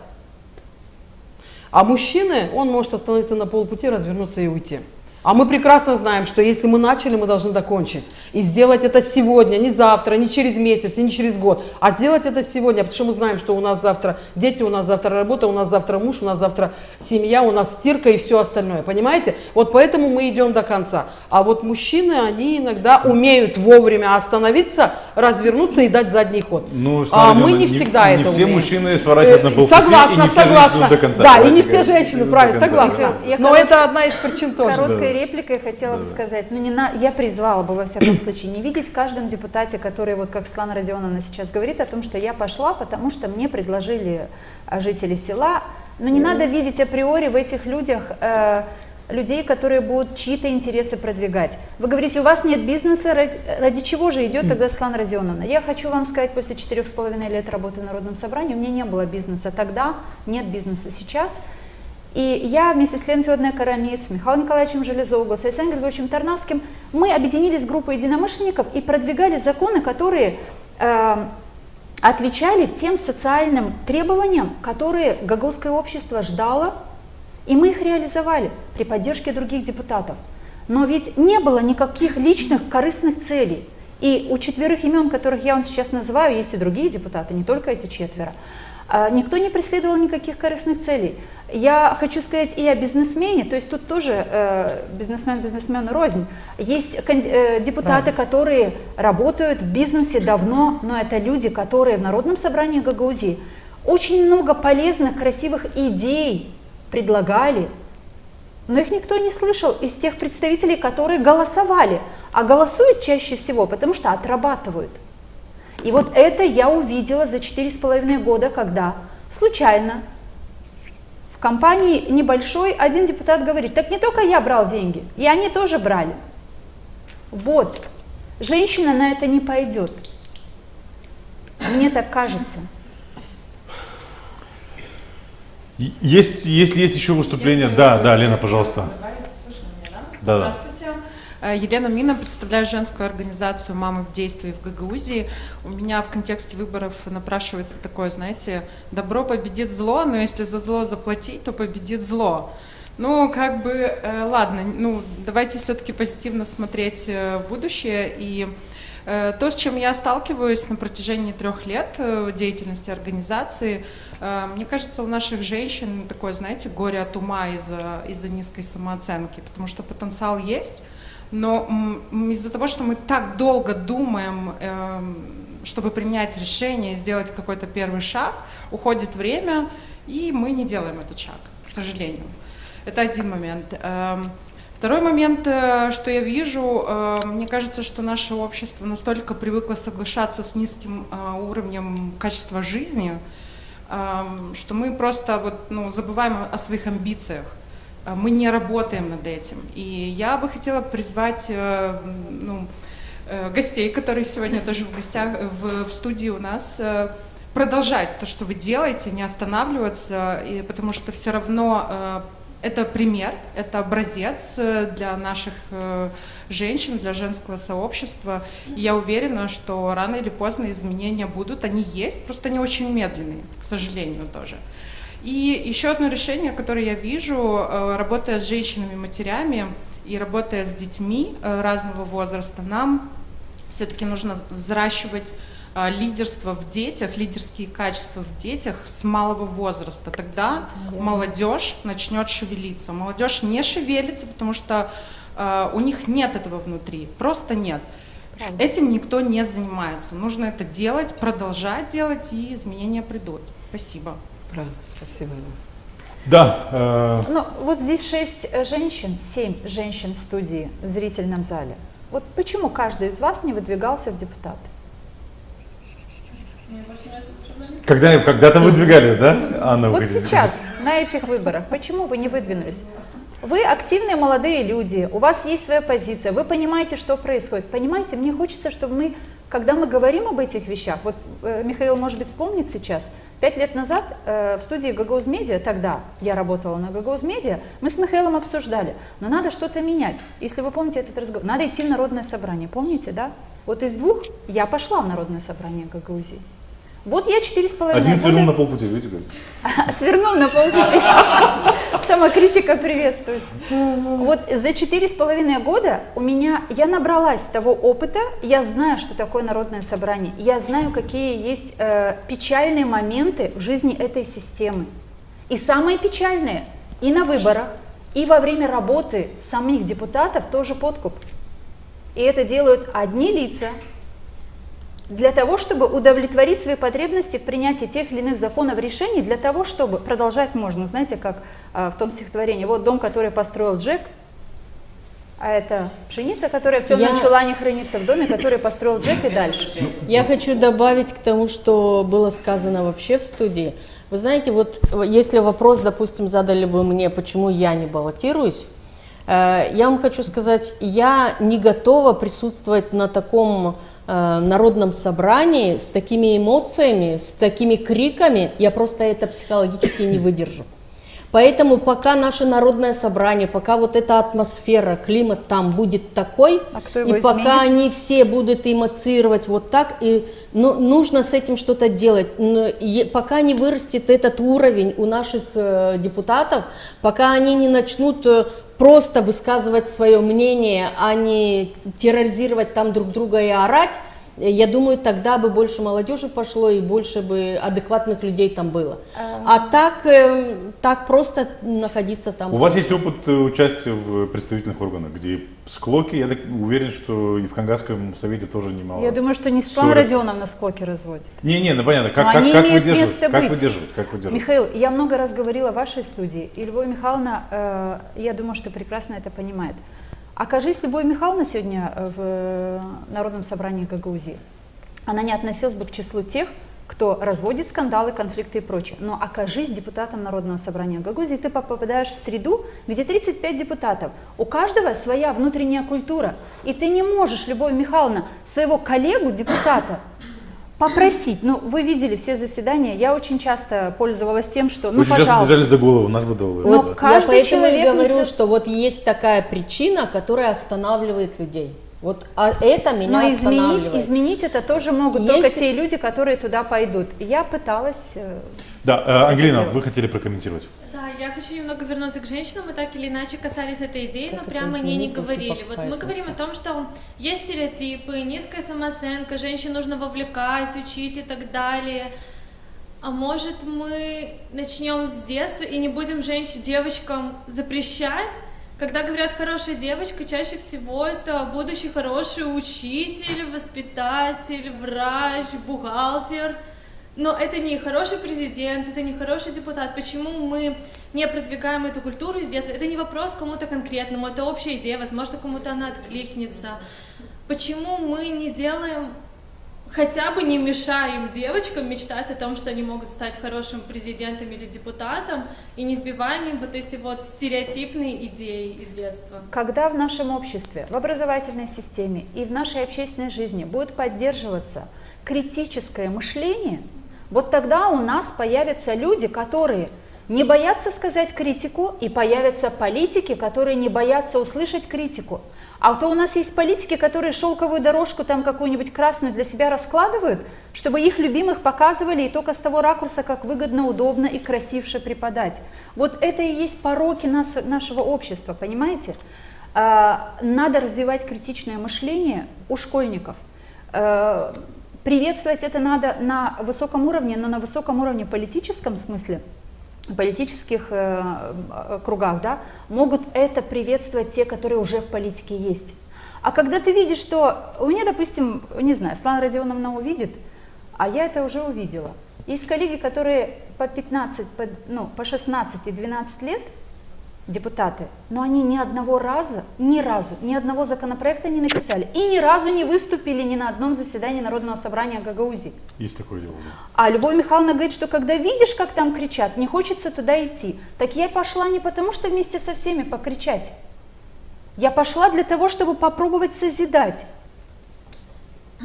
А мужчина, он может остановиться на полпути, развернуться и уйти. А мы прекрасно знаем, что если мы начали, мы должны закончить. И сделать это сегодня, не завтра, не через месяц, не через год, а сделать это сегодня, потому что мы знаем, что у нас завтра дети, у нас завтра работа, у нас завтра муж, у нас завтра семья, у нас стирка и все остальное. Понимаете? Вот поэтому мы идем до конца. А вот мужчины, они иногда умеют вовремя остановиться, развернуться и дать задний ход. Ну, а мы не всегда это не все умеем. мужчины сворачивают на полпути, Согласна, и не все согласна. женщины идут до конца. Да, и Давайте не все говорить, женщины, идут до правильно, конца. согласна. Я Но это одна из причин тоже. Короткой репликой хотела бы сказать, ну, я призвала бы во всяком случае не видеть в каждом депутате, который, вот как Светлана Родионовна сейчас говорит о том, что я пошла, потому что мне предложили жители села, но не надо видеть априори в этих людях людей, которые будут чьи-то интересы продвигать. Вы говорите, у вас нет бизнеса, ради чего же идет тогда Светлана Родионовна? Я хочу вам сказать, после 4,5 лет работы в Народном собрании у меня не было бизнеса тогда, нет бизнеса сейчас. И я вместе с Леной Федоровной Карамиц, с Михаилом Николаевичем Железоуглом, с Александром Григорьевичем Тарнавским, мы объединились в группу единомышленников и продвигали законы, которые отвечали тем социальным требованиям, которые гагаузское общество ждало, и мы их реализовали при поддержке других депутатов. Но ведь не было никаких личных корыстных целей. И у 4 имен, которых я вам сейчас называю, есть и другие депутаты, не только эти 4. Никто не преследовал никаких корыстных целей. Я хочу сказать и о бизнесмене, то есть тут тоже бизнесмен рознь. Есть депутаты, которые работают в бизнесе давно, но это люди, которые в Народном собрании Гагаузии очень много полезных, красивых идей предлагали, но их никто не слышал из тех представителей, которые голосовали. А голосуют чаще всего, потому что отрабатывают. И вот это я увидела за 4,5 года, когда случайно в компании небольшой один депутат говорит, так не только я брал деньги, и они тоже брали. Вот, женщина на это не пойдет. Мне так кажется. Если есть еще выступление, да, Лена, пожалуйста. Да. Здравствуйте. Елена Мина, представляю женскую организацию «Мамы в действии» в Гагаузии. У меня в контексте выборов напрашивается такое, знаете, добро победит зло, но если за зло заплатить, то победит зло. Ну, ладно, давайте все-таки позитивно смотреть в будущее. И то, с чем я сталкиваюсь на протяжении 3 лет деятельности организации, мне кажется, у наших женщин такое, знаете, горе от ума из-за низкой самооценки, потому что потенциал есть, но из-за того, что мы так долго думаем, чтобы принять решение и сделать какой-то первый шаг, уходит время, и мы не делаем этот шаг, к сожалению. Это один момент. Второй момент, что я вижу, мне кажется, что наше общество настолько привыкло соглашаться с низким уровнем качества жизни, что мы просто забываем о своих амбициях. Мы не работаем над этим. И я бы хотела призвать гостей, которые сегодня тоже в гостях в студии у нас, продолжать то, что вы делаете, не останавливаться, потому что все равно это пример, это образец для наших женщин, для женского сообщества. И я уверена, что рано или поздно изменения будут, они есть, просто они очень медленные, к сожалению, тоже. И еще одно решение, которое я вижу, работая с женщинами-матерями и работая с детьми разного возраста, нам все-таки нужно взращивать лидерство в детях, лидерские качества в детях с малого возраста. Тогда молодежь начнет шевелиться. Молодежь не шевелится, потому что у них нет этого внутри, просто нет. С этим никто не занимается. Нужно это делать, продолжать делать, и изменения придут. Спасибо. Правильно, спасибо. Да. Ну, вот здесь 6 женщин, 7 женщин в студии, в зрительном зале. Вот почему каждый из вас не выдвигался в депутаты? Когда-то выдвигались, да, Анна? Вот сейчас, на этих выборах, почему вы не выдвинулись? Вы активные молодые люди, у вас есть своя позиция, вы понимаете, что происходит. Понимаете, мне хочется, чтобы мы, когда мы говорим об этих вещах, вот Михаил, может быть, вспомнит сейчас, 5 лет назад в студии Gagauzy Media, тогда я работала на Gagauzy Media, мы с Михаилом обсуждали, но надо что-то менять. Если вы помните этот разговор, надо идти в народное собрание, помните, да? Вот из 2 я пошла в народное собрание Gagauzy. Вот я 4,5 года... Один свернул на полпути, видите как? Свернул на полпути. Самокритика приветствуется. Вот за 4,5 года я набралась того опыта, я знаю, что такое народное собрание, я знаю, какие есть печальные моменты в жизни этой системы. И самые печальные и на выборах, и во время работы самих депутатов тоже подкуп. И это делают одни лица, для того, чтобы удовлетворить свои потребности в принятии тех или иных законов, решений, для того, чтобы продолжать можно, знаете, как в том стихотворении, вот дом, который построил Джек, а это пшеница, которая в темном чулане хранится, в доме, который построил Джек, и дальше. Я хочу добавить к тому, что было сказано вообще в студии. Вы знаете, вот если вопрос, допустим, задали бы мне, почему я не баллотируюсь, я вам хочу сказать, я не готова присутствовать на таком народном собрании с такими эмоциями, с такими криками, я просто это психологически не выдержу. Поэтому пока наше народное собрание, пока вот эта атмосфера, климат там будет такой, и пока они все будут эмоцировать вот так, и нужно с этим что-то делать. Пока не вырастет этот уровень у наших депутатов, пока они не начнут просто высказывать свое мнение, а не терроризировать там друг друга и орать, я думаю, тогда бы больше молодежи пошло и больше бы адекватных людей там было. А так просто находиться там. У вас есть опыт участия в представительных органах, где склоки, я так уверен, что и в Кангасском совете тоже немало. Я думаю, что не Светлана Родионовна склоки разводит. Ну понятно, как выдерживать? Михаил, я много раз говорила в вашей студии, и Любовь Михайловна, я думаю, что прекрасно это понимает. Окажись Любовь Михайловна сегодня в Народном собрании Gagauzy, она не относилась бы к числу тех, кто разводит скандалы, конфликты и прочее. Но окажись депутатом Народного собрания Gagauzy, ты попадаешь в среду, где 35 депутатов. У каждого своя внутренняя культура. И ты не можешь, Любовь Михайловна, своего коллегу, депутата, попросить. Вы видели все заседания, я очень часто пользовалась тем, что, очень пожалуйста. часто держали за голову, нас бы дало. Вот я поэтому и говорю, что вот есть такая причина, которая останавливает людей. Вот это меня останавливает. Но изменить это тоже могут только те люди, которые туда пойдут. Я пыталась... Да, Ангелина, вы хотели прокомментировать? Да, я хочу немного вернуться к женщинам. Мы так или иначе касались этой идеи, но прямо о ней не говорили. Вот мы говорим о том, что есть стереотипы, низкая самооценка, женщин нужно вовлекать, учить и так далее. А может, мы начнем с детства и не будем девочкам запрещать? Когда говорят «хорошая девочка», чаще всего это будущий хороший учитель, воспитатель, врач, бухгалтер. Но это не хороший президент, это не хороший депутат. Почему мы не продвигаем эту культуру с детства? Это не вопрос кому-то конкретному, это общая идея, возможно, кому-то она откликнется. Почему мы не делаем, хотя бы не мешаем девочкам мечтать о том, что они могут стать хорошим президентом или депутатом, и не вбиваем им вот эти вот стереотипные идеи из детства? Когда в нашем обществе, в образовательной системе и в нашей общественной жизни будет поддерживаться критическое мышление, вот тогда у нас появятся люди, которые не боятся сказать критику, и появятся политики, которые не боятся услышать критику. А то у нас есть политики, которые шелковую дорожку там какую-нибудь красную для себя раскладывают, чтобы их любимых показывали и только с того ракурса, как выгодно, удобно и красивше преподать. Вот это и есть пороки нашего общества, понимаете? Надо развивать критичное мышление у школьников. Приветствовать это надо на высоком уровне, но на высоком уровне политическом смысле, в политических кругах, да, могут это приветствовать те, которые уже в политике есть. А когда ты видишь, что у меня, допустим, не знаю, Светлана Родионовна увидит, а я это уже увидела. Есть коллеги, которые по 15, по 16 и 12 лет, депутаты, но они ни одного законопроекта не написали и ни разу не выступили ни на одном заседании Народного собрания Гагаузии. Есть такое дело. Да. А Любовь Михайловна говорит, что когда видишь, как там кричат, не хочется туда идти. Так я пошла не потому, что вместе со всеми покричать. Я пошла для того, чтобы попробовать созидать.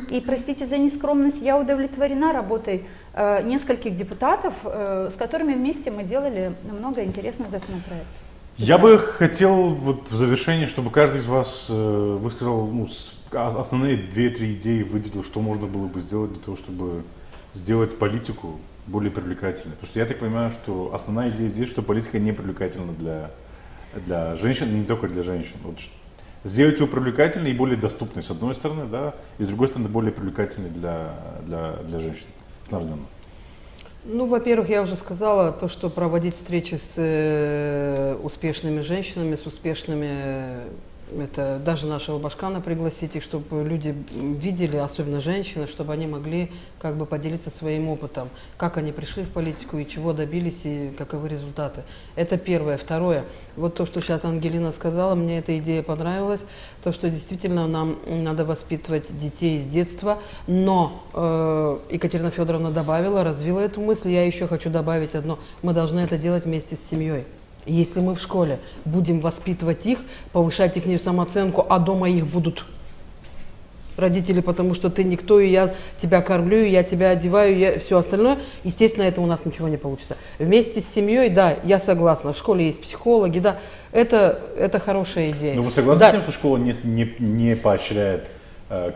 И, простите за нескромность, я удовлетворена работой нескольких депутатов, с которыми вместе мы делали много интересных законопроектов. Я бы хотел вот в завершении, чтобы каждый из вас высказал основные 2-3 идеи, выделил, что можно было бы сделать для того, чтобы сделать политику более привлекательной. Потому что я так понимаю, что основная идея здесь, что политика не привлекательна для женщин, и не только для женщин. Вот сделать ее привлекательной и более доступной, с одной стороны, да, и с другой стороны, более привлекательной для женщин. Ну, во-первых, я уже сказала, то, что проводить встречи с успешными женщинами, с успешными, это даже нашего Башкана пригласить, и чтобы люди видели, особенно женщины, чтобы они могли как бы поделиться своим опытом, как они пришли в политику и чего добились, и каковы результаты. Это первое. Второе, вот то, что сейчас Ангелина сказала, мне эта идея понравилась, то, что действительно нам надо воспитывать детей с детства, но Екатерина Федоровна добавила, развила эту мысль, я еще хочу добавить одно, мы должны это делать вместе с семьей. Если мы в школе будем воспитывать их, повышать их самооценку, а дома их будут родители, потому что ты никто, и я тебя кормлю, и я тебя одеваю, и все остальное, естественно, это у нас ничего не получится. Вместе с семьей, да, я согласна, в школе есть психологи, да, это хорошая идея. Но вы согласны с тем, что школа не поощряет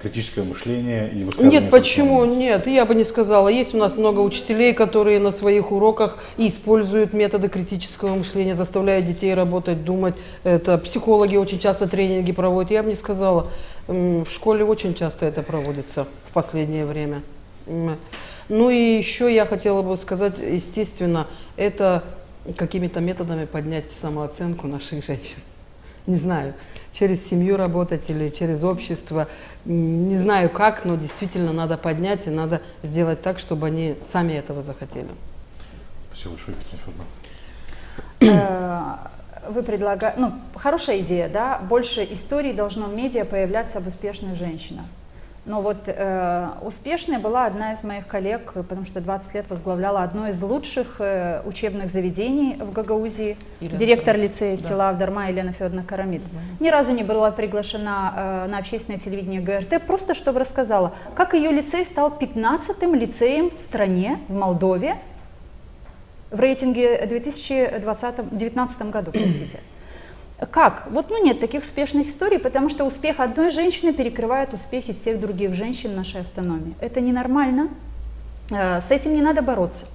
критическое мышление и высказывание? Нет, почему? Нет, я бы не сказала. Есть у нас много учителей, которые на своих уроках используют методы критического мышления, заставляют детей работать, думать. Это психологи очень часто тренинги проводят. Я бы не сказала. В школе очень часто это проводится в последнее время. Ну и еще я хотела бы сказать, естественно, это какими-то методами поднять самооценку наших женщин. Не знаю, через семью работать или через общество. Не знаю как, но действительно надо поднять и надо сделать так, чтобы они сами этого захотели. Спасибо большое, Екатерина Федоровна. Вы предлагаете, хорошая идея, да, больше историй должно в медиа появляться об успешных женщинах. Но вот успешной была одна из моих коллег, потому что 20 лет возглавляла одно из лучших учебных заведений в Гагаузии, директор лицея села Авдарма Елена Федоровна Карамид. Ни разу не была приглашена на общественное телевидение ГРТ, просто чтобы рассказала, как ее лицей стал 15-м лицеем в стране, в Молдове, в рейтинге 2019 году, простите. Как? Вот, нет таких успешных историй, потому что успех одной женщины перекрывает успехи всех других женщин нашей автономии. Это ненормально, с этим не надо бороться.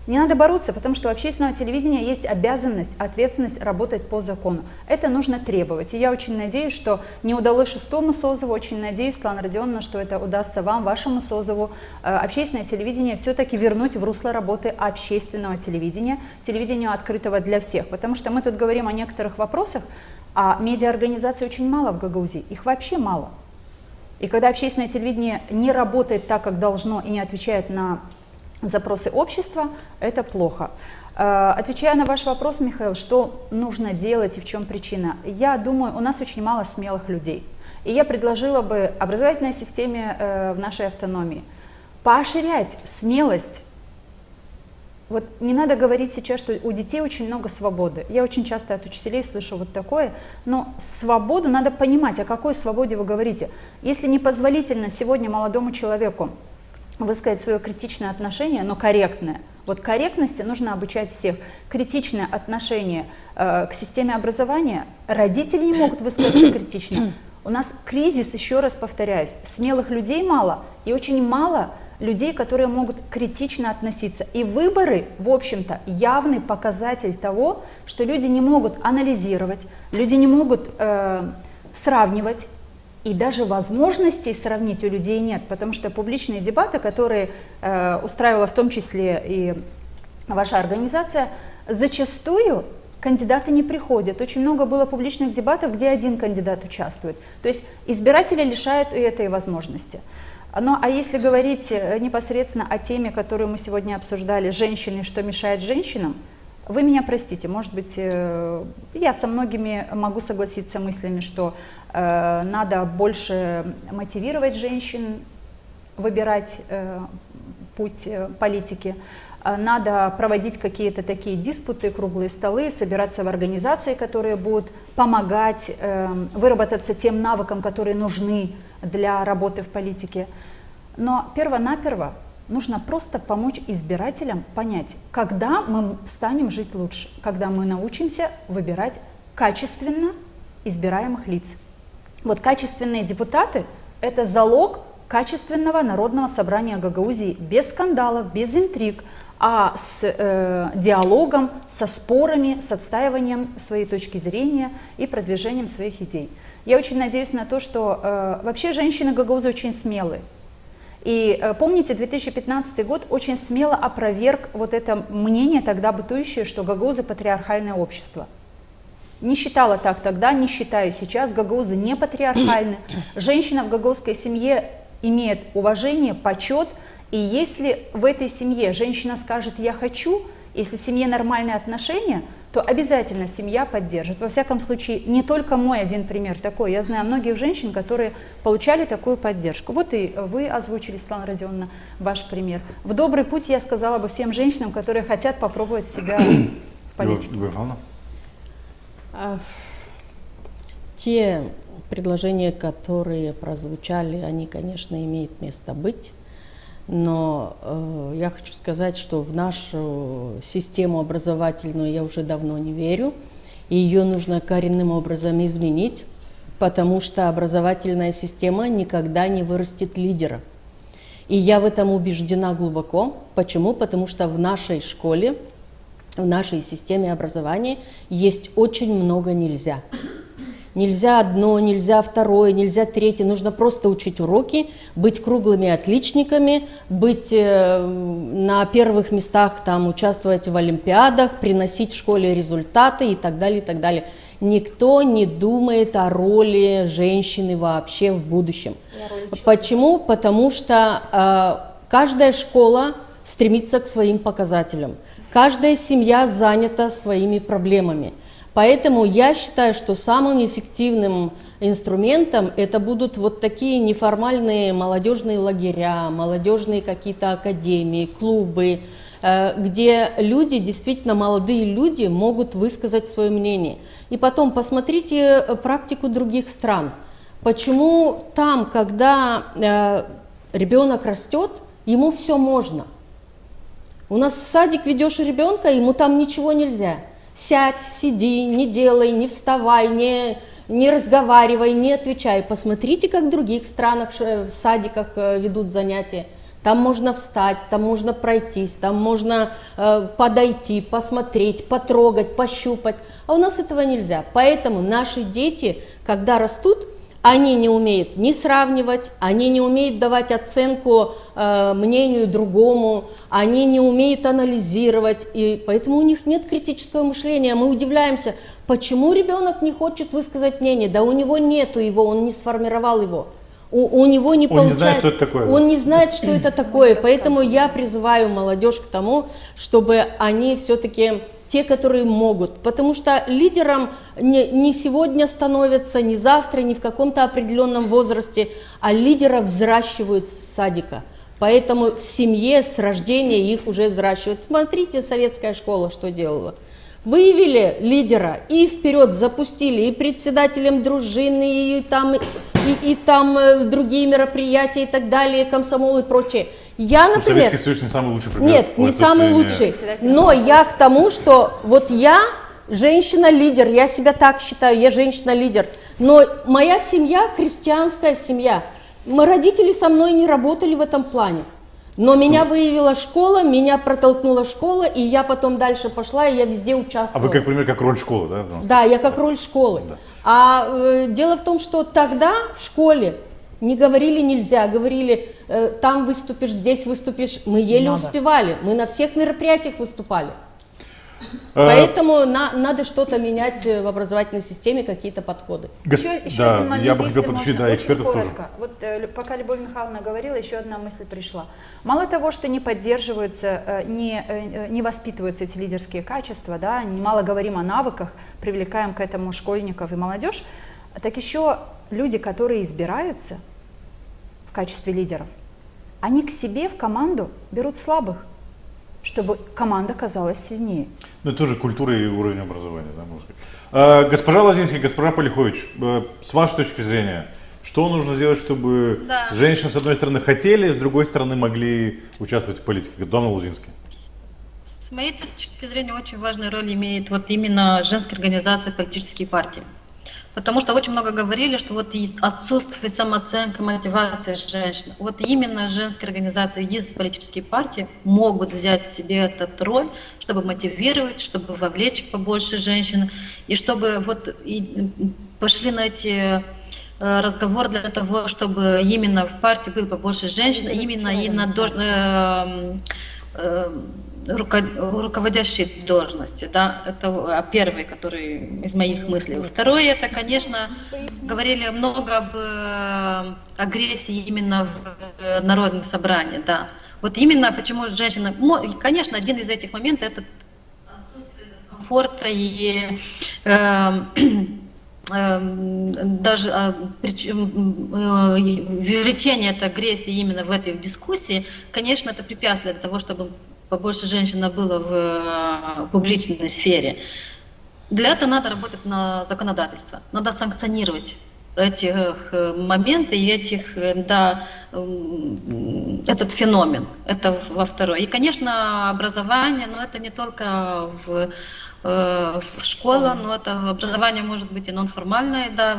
Не надо бороться, потому что у общественного телевидения есть обязанность, ответственность работать по закону. Это нужно требовать. И я очень надеюсь, что не удалось 6-му созыву, очень надеюсь, Светлана Родионовна, что это удастся вам, вашему созыву, общественное телевидение все-таки вернуть в русло работы общественного телевидения, телевидения открытого для всех. Потому что мы тут говорим о некоторых вопросах, а медиаорганизаций очень мало в Гагаузии, их вообще мало. И когда общественное телевидение не работает так, как должно, и не отвечает на запросы общества, это плохо. Отвечая на ваш вопрос, Михаил, что нужно делать и в чем причина? Я думаю, у нас очень мало смелых людей. И я предложила бы образовательной системе в нашей автономии поощрять смелость. Вот не надо говорить сейчас, что у детей очень много свободы. Я очень часто от учителей слышу вот такое, но свободу надо понимать, о какой свободе вы говорите. Если непозволительно сегодня молодому человеку высказать свое критичное отношение, но корректное. Вот корректности нужно обучать всех. Критичное отношение к системе образования, родители не могут высказаться критично. У нас кризис, еще раз повторяюсь, смелых людей мало, и очень мало людей, которые могут критично относиться. И выборы, в общем-то, явный показатель того, что люди не могут анализировать, люди не могут сравнивать, и даже возможностей сравнить у людей нет, потому что публичные дебаты, которые устраивала в том числе и ваша организация, зачастую кандидаты не приходят. Очень много было публичных дебатов, где один кандидат участвует. То есть избиратели лишают и этой возможности. А если говорить непосредственно о теме, которую мы сегодня обсуждали, женщины, что мешает женщинам, вы меня простите, может быть, я со многими могу согласиться мыслями, что надо больше мотивировать женщин выбирать путь политики, надо проводить какие-то такие диспуты, круглые столы, собираться в организации, которые будут помогать выработаться тем навыкам, которые нужны для работы в политике. Но перво-наперво нужно просто помочь избирателям понять, когда мы станем жить лучше, когда мы научимся выбирать качественно избираемых лиц. Вот качественные депутаты – это залог качественного народного собрания Гагаузии без скандалов, без интриг, а с диалогом, со спорами, с отстаиванием своей точки зрения и продвижением своих идей. Я очень надеюсь на то, что вообще женщины Гагаузы очень смелые. И помните, 2015 год очень смело опроверг вот это мнение тогда бытующее, что гагаузы патриархальное общество. Не считала так тогда, не считаю сейчас. Гагаузы не патриархальны. Женщина в гагаузской семье имеет уважение, почет. И если в этой семье женщина скажет «я хочу», если в семье нормальные отношения, то обязательно семья поддержит. Во всяком случае, не только мой один пример такой. Я знаю многих женщин, которые получали такую поддержку. Вот и вы озвучили, Светлана Родионовна, ваш пример. В добрый путь я сказала бы всем женщинам, которые хотят попробовать себя в политике. Те предложения, которые прозвучали, они, конечно, имеют место быть. Но я хочу сказать, что в нашу систему образовательную я уже давно не верю. И ее нужно коренным образом изменить, потому что образовательная система никогда не вырастет лидера. И я в этом убеждена глубоко. Почему? Потому что в нашей школе, в нашей системе образования есть очень много нельзя. Нельзя одно, нельзя второе, нельзя третье. Нужно просто учить уроки, быть круглыми отличниками, быть на первых местах, там, участвовать в олимпиадах, приносить школе результаты и так далее, и так далее. Никто не думает о роли женщины вообще в будущем. Почему? Потому что каждая школа стремится к своим показателям. Каждая семья занята своими проблемами. Поэтому я считаю, что самым эффективным инструментом это будут вот такие неформальные молодежные лагеря, молодежные какие-то академии, клубы, где люди, действительно молодые люди, могут высказать свое мнение. И потом посмотрите практику других стран. Почему там, когда ребенок растет, ему все можно? У нас в садик ведешь ребенка, ему там ничего нельзя. Сядь, сиди, не делай, не вставай, не разговаривай, не отвечай. Посмотрите, как в других странах в садиках ведут занятия. Там можно встать, там можно пройтись, там можно подойти, посмотреть, потрогать, пощупать. А у нас этого нельзя. Поэтому наши дети, когда растут, они не умеют ни сравнивать, они не умеют давать оценку мнению другому, они не умеют анализировать, и поэтому у них нет критического мышления. Мы удивляемся, почему ребенок не хочет высказать мнение, да у него нету его, он не сформировал его. У него не получается. Он не знает, что это такое. Он не знает, что это такое, поэтому я призываю молодежь к тому, чтобы они все-таки те, которые могут, потому что лидером не сегодня становятся, не завтра, не в каком-то определенном возрасте, а лидеров взращивают с садика. Поэтому в семье с рождения их уже взращивают. Смотрите, советская школа что делала. Выявили лидера и вперед запустили и председателем дружины, и там другие мероприятия и так далее, комсомол и прочее. Я, например... Советский Союз не самый лучший пример. Нет, не самый лучший. Но я к тому, что вот я женщина-лидер, я себя так считаю, я женщина-лидер. Но моя семья крестьянская семья. Мои родители со мной не работали в этом плане. Но меня выявила школа, меня протолкнула школа, и я потом дальше пошла, и я везде участвовала. А вы, как пример, как роль школы, да? Да, я как роль школы. Да. А дело в том, что тогда в школе не говорили нельзя, говорили там выступишь, здесь выступишь. Мы еле успевали, мы на всех мероприятиях выступали. Поэтому надо что-то менять в образовательной системе, какие-то подходы. Еще Да, один момент, я бы если хотел подключить, можно, да, очень экспертов тоже. коротко. Вот пока Любовь Михайловна говорила, еще одна мысль пришла. Мало того, что не поддерживаются, не воспитываются эти лидерские качества, да, мало говорим о навыках, привлекаем к этому школьников и молодежь, так еще люди, которые избираются в качестве лидеров, они к себе в команду берут слабых, чтобы команда казалась сильнее. Ну, это тоже культура и уровень образования, да, можно сказать. Госпожа Лозинская, госпожа Полихович, с вашей точки зрения, что нужно сделать, чтобы Да. женщины, с одной стороны, хотели, с другой стороны, могли участвовать в политике? Дона Лозинская. С моей точки зрения, очень важную роль имеет вот именно женские организации, политические партии. Потому что очень много говорили, что вот и отсутствие самооценки, мотивации женщин. Вот именно женские организации из политические партии могут взять себе эту роль, чтобы мотивировать, чтобы вовлечь побольше женщин, и чтобы вот и пошли на эти разговоры для того, чтобы именно в партии было побольше женщин, именно и на руководящие должности, да, это первый, который из моих мыслей. Второе, это, конечно, говорили много об агрессии именно в народных собраниях, да. Вот именно почему женщина, конечно, один из этих моментов это отсутствие комфорта и даже увеличение этой агрессии именно в этой дискуссии, конечно, это препятствие для того, чтобы побольше женщин было в публичной сфере. Для этого надо работать на законодательство, надо санкционировать эти моменты и этот феномен. Это во второе. И, конечно, образование, но это не только в школа, но это образование может быть и нонформальное, да,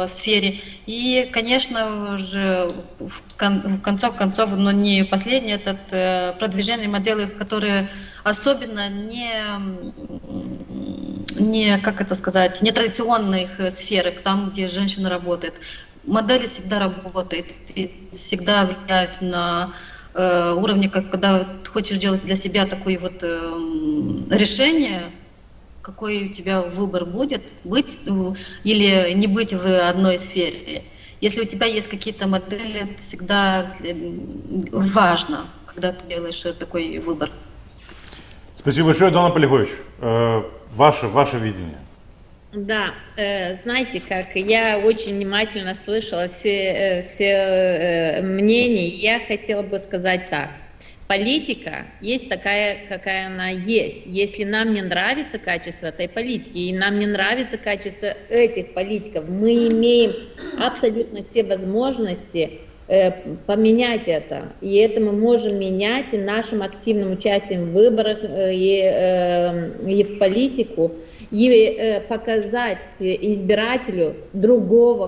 в сфере. И, конечно же, в конце концов, но не последнее, это продвижение моделей, которые особенно не как это сказать, нетрадиционных сферах, там, где женщина работает. Модели всегда работают и всегда влияют на уровне, когда ты хочешь делать для себя такое вот решение, какой у тебя выбор будет, быть или не быть в одной сфере. Если у тебя есть какие-то модели, это всегда важно, когда ты делаешь такой выбор. Спасибо большое, Дона Полихович. Ваше видение. Да, знаете, как я очень внимательно слышала все мнения, я хотела бы сказать так. Политика есть такая, какая она есть. Если нам не нравится качество этой политики, и нам не нравится качество этих политиков, мы имеем абсолютно все возможности поменять это. И это мы можем менять и нашим активным участием в выборах и в политику, и показать избирателю другое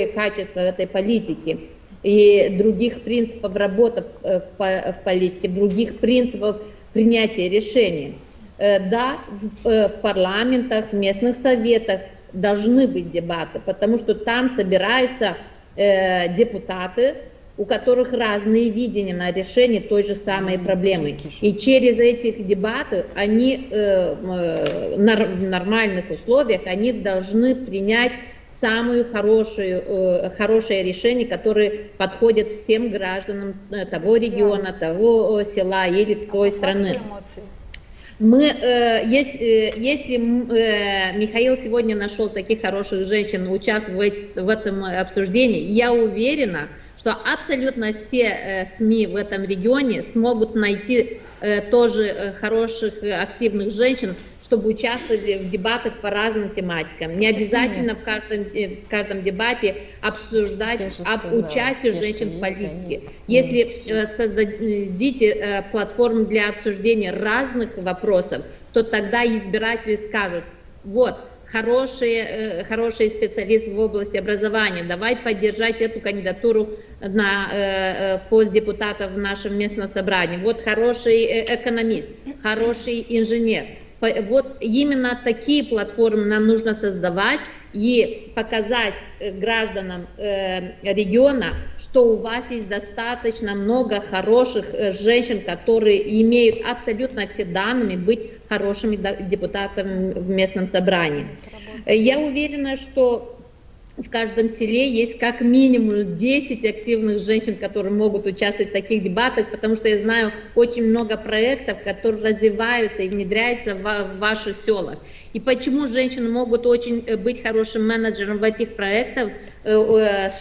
качество этой политики и других принципов работы в политике, других принципов принятия решений. Да, в парламентах, в местных советах должны быть дебаты, потому что там собираются депутаты, у которых разные видения на решение той же самой проблемы. И через эти дебаты они в нормальных условиях они должны принять самое хорошее решение, которое подходит всем гражданам того региона, того села или той страны. Если Михаил сегодня нашел таких хороших женщин, участвовать в этом обсуждении, я уверена, что абсолютно все СМИ в этом регионе смогут найти тоже хороших, активных женщин, чтобы участвовали в дебатах по разным тематикам. Не обязательно в каждом дебате обсуждать участие женщин в политике. Если создадите платформу для обсуждения разных вопросов, то тогда избиратели скажут: вот, хороший специалист в области образования, давай поддержать эту кандидатуру на пост депутата в нашем местном собрании. Вот хороший экономист, хороший инженер. Вот именно такие платформы нам нужно создавать и показать гражданам региона, что у вас есть достаточно много хороших женщин, которые имеют абсолютно все данные быть хорошими депутатами в местном собрании. Я уверена, что в каждом селе есть как минимум 10 активных женщин, которые могут участвовать в таких дебатах, потому что я знаю очень много проектов, которые развиваются и внедряются в ваших селах. И почему женщины могут очень быть хорошим менеджером в этих проектах,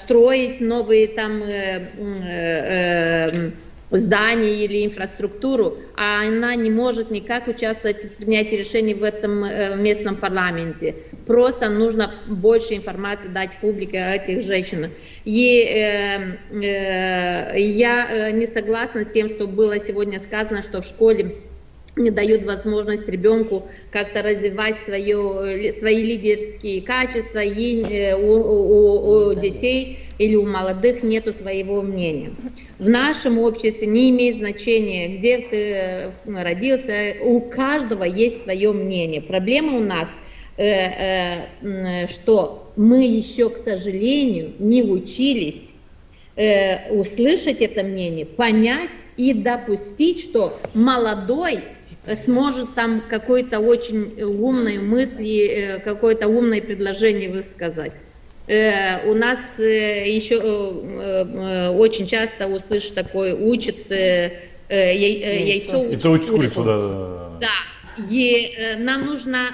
строить новые там здания или инфраструктуру, а она не может никак участвовать в принятии решений в этом местном парламенте. Просто нужно больше информации дать публике о этих женщинах. И я не согласна с тем, что было сегодня сказано, что в школе не дают возможность ребенку как-то развивать свои лидерские качества, и у детей или у молодых нету своего мнения. В нашем обществе не имеет значения, где ты родился, у каждого есть свое мнение. Проблема у нас, что мы еще, к сожалению, не учились услышать это мнение, понять и допустить, что молодой сможет там какой-то очень умной мысли, какое-то умное предложение высказать. У нас еще очень часто услышишь такое, учат яйцо учит курицу, да. Да, и нам нужно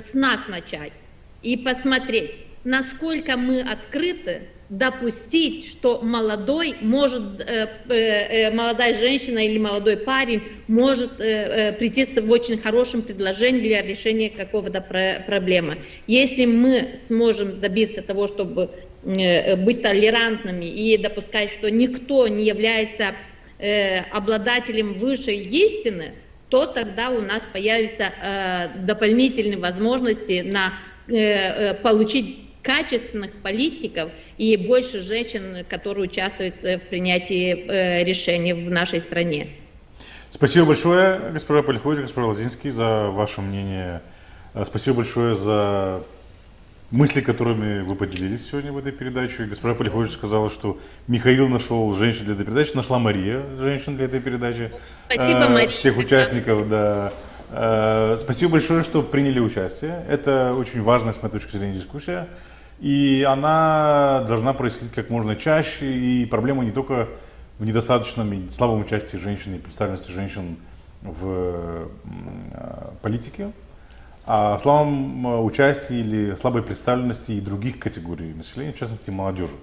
с нас начать и посмотреть, насколько мы открыты допустить, что молодая женщина или молодой парень может прийти с очень хорошим предложением для решения какого-то проблемы. Если мы сможем добиться того, чтобы быть толерантными и допускать, что никто не является обладателем высшей истины, то тогда у нас появятся дополнительные возможности на получить качественных политиков и больше женщин, которые участвуют в принятии решений в нашей стране. Спасибо большое, госпожа Полихович, господин Лозинский, за ваше мнение. Спасибо большое за мысли, которыми вы поделились сегодня в этой передаче. Госпожа Полихович сказала, что Михаил нашел женщин для этой передачи, нашла Мария женщин для этой передачи. Спасибо, Мария. Всех участников, да. Спасибо большое, что приняли участие. Это очень важная, с моей точки зрения, дискуссия. И она должна происходить как можно чаще. И проблема не только в недостаточном и слабом участии женщин и представленности женщин в политике, а в слабом участии или слабой представленности и других категорий населения, в частности молодежи.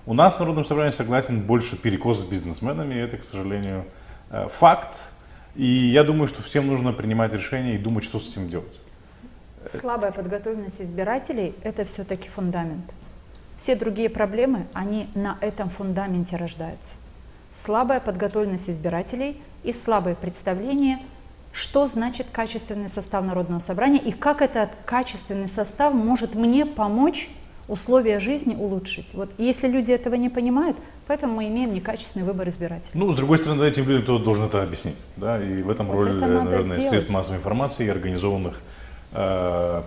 У нас в Народном собрании, согласен, больше перекос с бизнесменами. И это, к сожалению, факт. И я думаю, что всем нужно принимать решения и думать, что с этим делать. Слабая подготовленность избирателей – это все-таки фундамент. Все другие проблемы, они на этом фундаменте рождаются. Слабая подготовленность избирателей и слабое представление, что значит качественный состав Народного собрания и как этот качественный состав может мне помочь условия жизни улучшить. Вот если люди этого не понимают, поэтому мы имеем некачественный выбор избирателей. Ну, с другой стороны, этим людям кто должен это объяснить. Да? И в этом Вот роль, это надо наверное, делать. средств массовой информации и организованных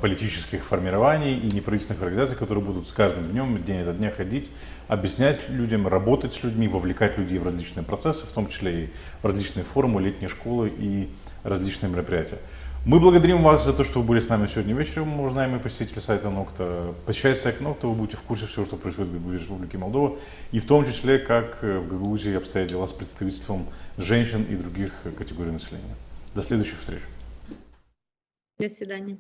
политических формирований и неправительственных организаций, которые будут с каждым днем, день ото дня ходить, объяснять людям, работать с людьми, вовлекать людей в различные процессы, в том числе и в различные форумы, летние школы и различные мероприятия. Мы благодарим вас за то, что вы были с нами сегодня вечером, уважаемые посетители сайта Нокта. Посещайте сайт Нокта, вы будете в курсе всего, что происходит в Гагаузии Республики Молдова, и в том числе, как в Гагаузии обстоят дела с представительством женщин и других категорий населения. До следующих встреч. До свидания.